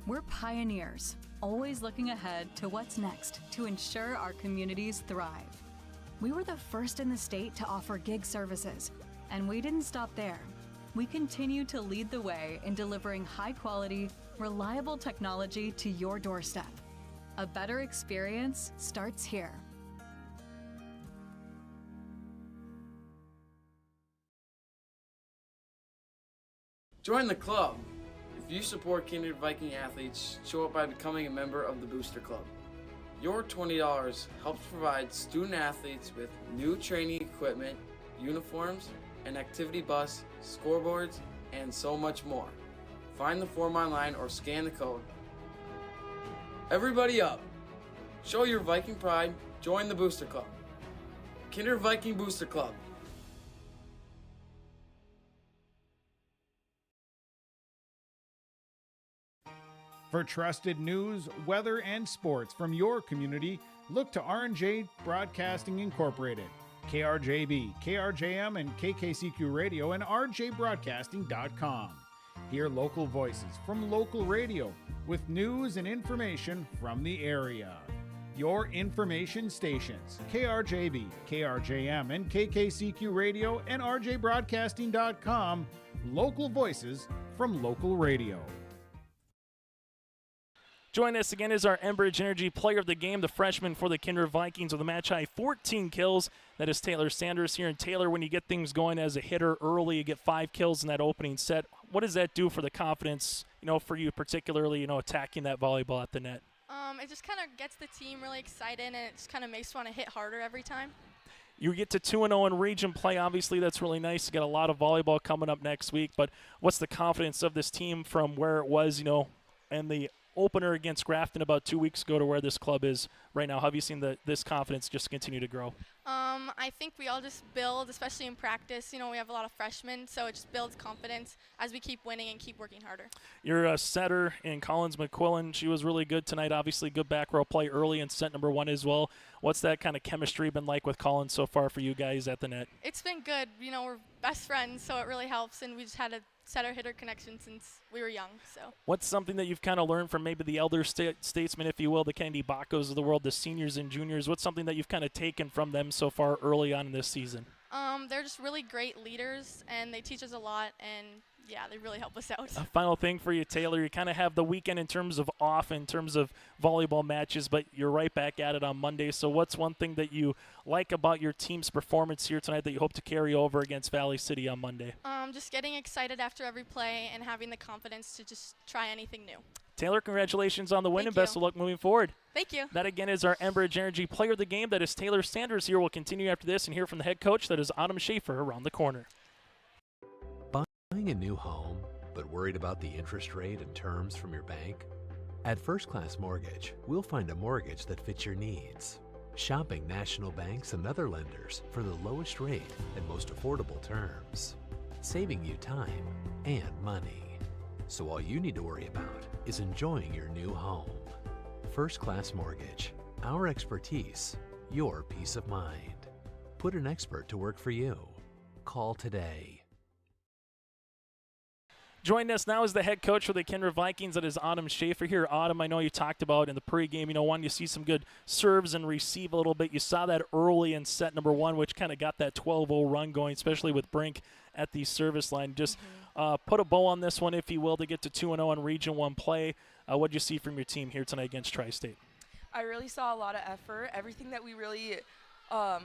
We're pioneers, always looking ahead to what's next to ensure our communities thrive. We were the first in the state to offer gig services, and we didn't stop there. We continue to lead the way in delivering high-quality, reliable technology to your doorstep. A better experience starts here. Join the club. If you support Kindred Viking athletes, show up by becoming a member of the Booster Club. Your $20 helps provide student athletes with new training equipment, uniforms, an activity bus, scoreboards, and so much more. Find the form online or scan the code. Everybody up! Show your Viking pride, join the Booster Club. Kindred Viking Booster Club. For trusted news, weather, and sports from your community, look to R&J Broadcasting Incorporated, KRJB, KRJM, and KKCQ Radio, and rjbroadcasting.com. Hear local voices from local radio with news and information from the area. Your information stations, KRJB, KRJM, and KKCQ Radio, and rjbroadcasting.com. Local voices from local radio. Join us again is our Enbridge Energy Player of the Game, the freshman for the Kindred Vikings with a match-high 14 kills. That is Taylor Sanders here. And Taylor, when you get things going as a hitter early, you get 5 kills in that opening set. What does that do for the confidence, for you particularly, attacking that volleyball at the net? It just kind of gets the team really excited, and it just kind of makes you want to hit harder every time. You get to 2-0 in region play. Obviously, that's really nice. You got a lot of volleyball coming up next week. But what's the confidence of this team from where it was, and the opener against Grafton about 2 weeks ago to where this club is right now? How have you seen this confidence just continue to grow? I think we all just build, especially in practice. We have a lot of freshmen, so it just builds confidence as we keep winning and keep working harder. You're a setter in Collins McQuillan. She was really good tonight. Obviously, good back row play early in set number 1 as well. What's that kind of chemistry been like with Collins so far for you guys at the net? It's been good. We're best friends, so it really helps, and we just had a setter-hitter connection since we were young. So. What's something that you've kind of learned from maybe the elder statesmen, if you will, the Kennedy Baccos of the world, the seniors and juniors? What's something that you've kind of taken from them so far early on in this season? They're just really great leaders, and they teach us a lot, and yeah, they really help us out. A final thing for you, Taylor. You kind of have the weekend in terms of off, in terms of volleyball matches, but you're right back at it on Monday. So what's one thing that you like about your team's performance here tonight that you hope to carry over against Valley City on Monday? Just getting excited after every play and having the confidence to just try anything new. Taylor, congratulations on the win and best of luck moving forward. Thank you. That, again, is our Enbridge Energy player of the game. That is Taylor Sanders here. We'll continue after this and hear from the head coach. That is Autumn Schaefer around the corner. Buying a new home, but worried about the interest rate and terms from your bank? At First Class Mortgage, we'll find a mortgage that fits your needs. Shopping national banks and other lenders for the lowest rate and most affordable terms. Saving you time and money. So all you need to worry about is enjoying your new home. First Class Mortgage. Our expertise, your peace of mind. Put an expert to work for you. Call today. Joining us now is the head coach for the Kindred Vikings. That is Autumn Schaefer here. Autumn, I know you talked about in the pregame, wanting to see some good serves and receive a little bit. You saw that early in set number 1, which kind of got that 12-0 run going, especially with Brink at the service line. Just put a bow on this one, if you will, to get to 2-0 in Region 1 play. What did you see from your team here tonight against Tri-State? I really saw a lot of effort. Everything that we really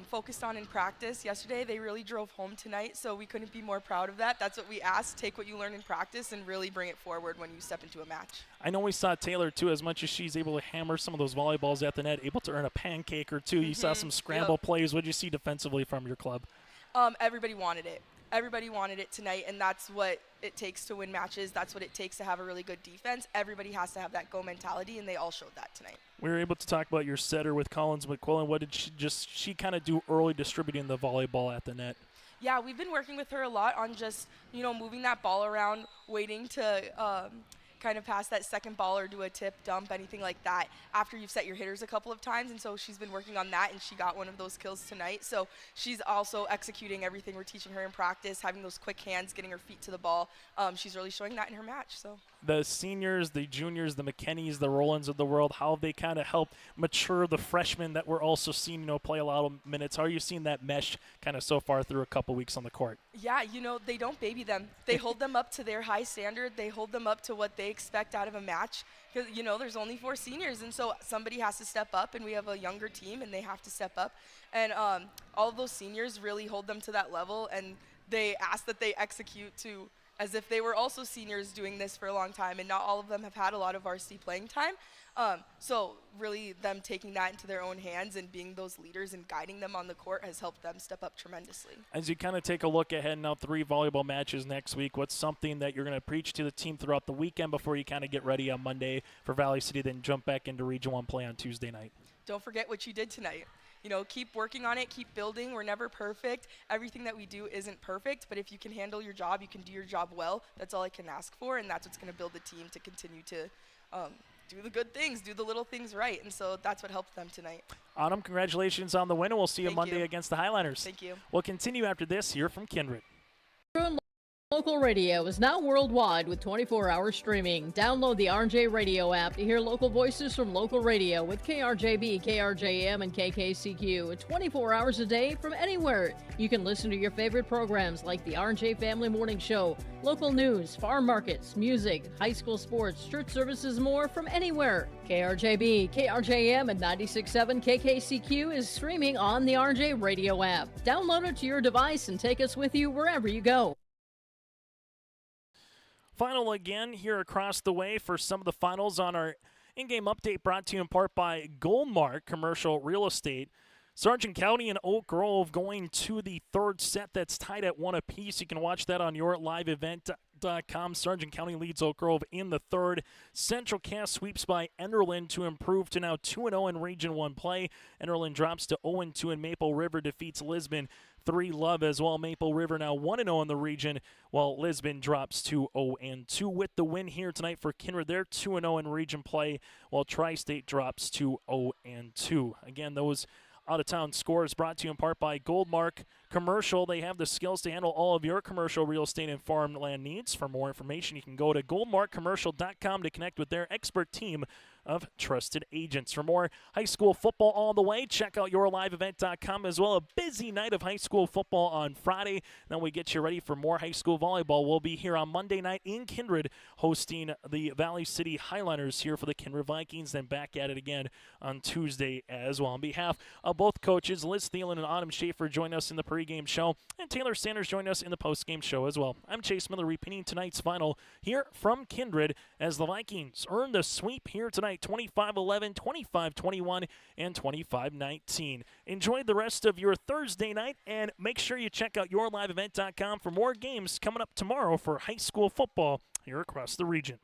focused on in practice yesterday, they really drove home tonight, so we couldn't be more proud of that. That's what we asked. Take what you learn in practice and really bring it forward when you step into a match. I know we saw Taylor, too, as much as she's able to hammer some of those volleyballs at the net, able to earn a pancake or two. You saw some scramble plays. What did you see defensively from your club? Everybody wanted it. Everybody wanted it tonight, and that's what it takes to win matches. That's what it takes to have a really good defense. Everybody has to have that go mentality, and they all showed that tonight. We were able to talk about your setter with Collins McQuillan. What did she kind of do early distributing the volleyball at the net? Yeah, we've been working with her a lot on just, moving that ball around, waiting to kind of pass that second ball or do a tip, dump, anything like that after you've set your hitters a couple of times. And so she's been working on that, and she got one of those kills tonight. So she's also executing everything we're teaching her in practice, having those quick hands, getting her feet to the ball. She's really showing that in her match. So the seniors, the juniors, the McKennies, the Rolands of the world, how have they kind of helped mature the freshmen that we're also seeing, play a lot of minutes? How are you seeing that mesh kind of so far through a couple weeks on the court? Yeah, they don't baby them. They hold them up to their high standard. They hold them up to what they expect out of a match. Because, there's only 4 seniors, and so somebody has to step up, and we have a younger team, and they have to step up. And all of those seniors really hold them to that level, and they ask that they execute to as if they were also seniors doing this for a long time, and not all of them have had a lot of varsity playing time. So really them taking that into their own hands and being those leaders and guiding them on the court has helped them step up tremendously. As you kind of take a look ahead now, 3 volleyball matches next week, what's something that you're going to preach to the team throughout the weekend before you kind of get ready on Monday for Valley City, then jump back into Region 1 play on Tuesday night? Don't forget what you did tonight. Keep working on it, keep building. We're never perfect. Everything that we do isn't perfect, but if you can handle your job, you can do your job well. That's all I can ask for, and that's what's going to build the team to continue to do the good things, do the little things right, and so that's what helped them tonight. Autumn, congratulations on the win, and we'll see you Monday against the Highliners. Thank you. We'll continue after this here from Kindred. Local radio is now worldwide with 24-hour streaming. Download the RJ Radio app to hear local voices from local radio with KRJB, KRJM, and KKCQ 24 hours a day from anywhere. You can listen to your favorite programs like the RJ Family Morning Show, local news, farm markets, music, high school sports, church services, more from anywhere. KRJB, KRJM, and 96.7 KKCQ is streaming on the RJ Radio app. Download it to your device and take us with you wherever you go. Final again here across the way for some of the finals on our In-game update brought to you in part by Goldmark Commercial Real Estate. Sargent County and Oak Grove going to the third set that's tied at 1 apiece. You can watch that on your liveevent.com. Sargent County leads Oak Grove in the third. Central Cass sweeps by Enderlin to improve to now 2-0 in Region 1 play. Enderlin drops to 0-2, and Maple River defeats Lisbon 3-love as well. Maple River now 1-0 in the region, while Lisbon drops to 0-2 with the win here tonight for Kindred. They're 2-0 in region play, while Tri-State drops to 0-2. Again, those out-of-town scores brought to you in part by Goldmark Commercial. They have the skills to handle all of your commercial real estate and farmland needs. For more information, you can go to goldmarkcommercial.com to connect with their expert team of trusted agents. For more high school football all the way, check out yourliveevent.com as well. A busy night of high school football on Friday. Then we get you ready for more high school volleyball. We'll be here on Monday night in Kindred hosting the Valley City Highlanders here for the Kindred Vikings. Then back at it again on Tuesday as well. On behalf of both coaches, Liz Thielen and Autumn Schaefer, join us in the pregame show, and Taylor Sanders join us in the postgame show as well. I'm Chase Miller, repeating tonight's final here from Kindred as the Vikings earn the sweep here tonight. 25-11, 25-21, and 25-19. Enjoy the rest of your Thursday night, and make sure you check out yourliveevent.com for more games coming up tomorrow for high school football here across the region.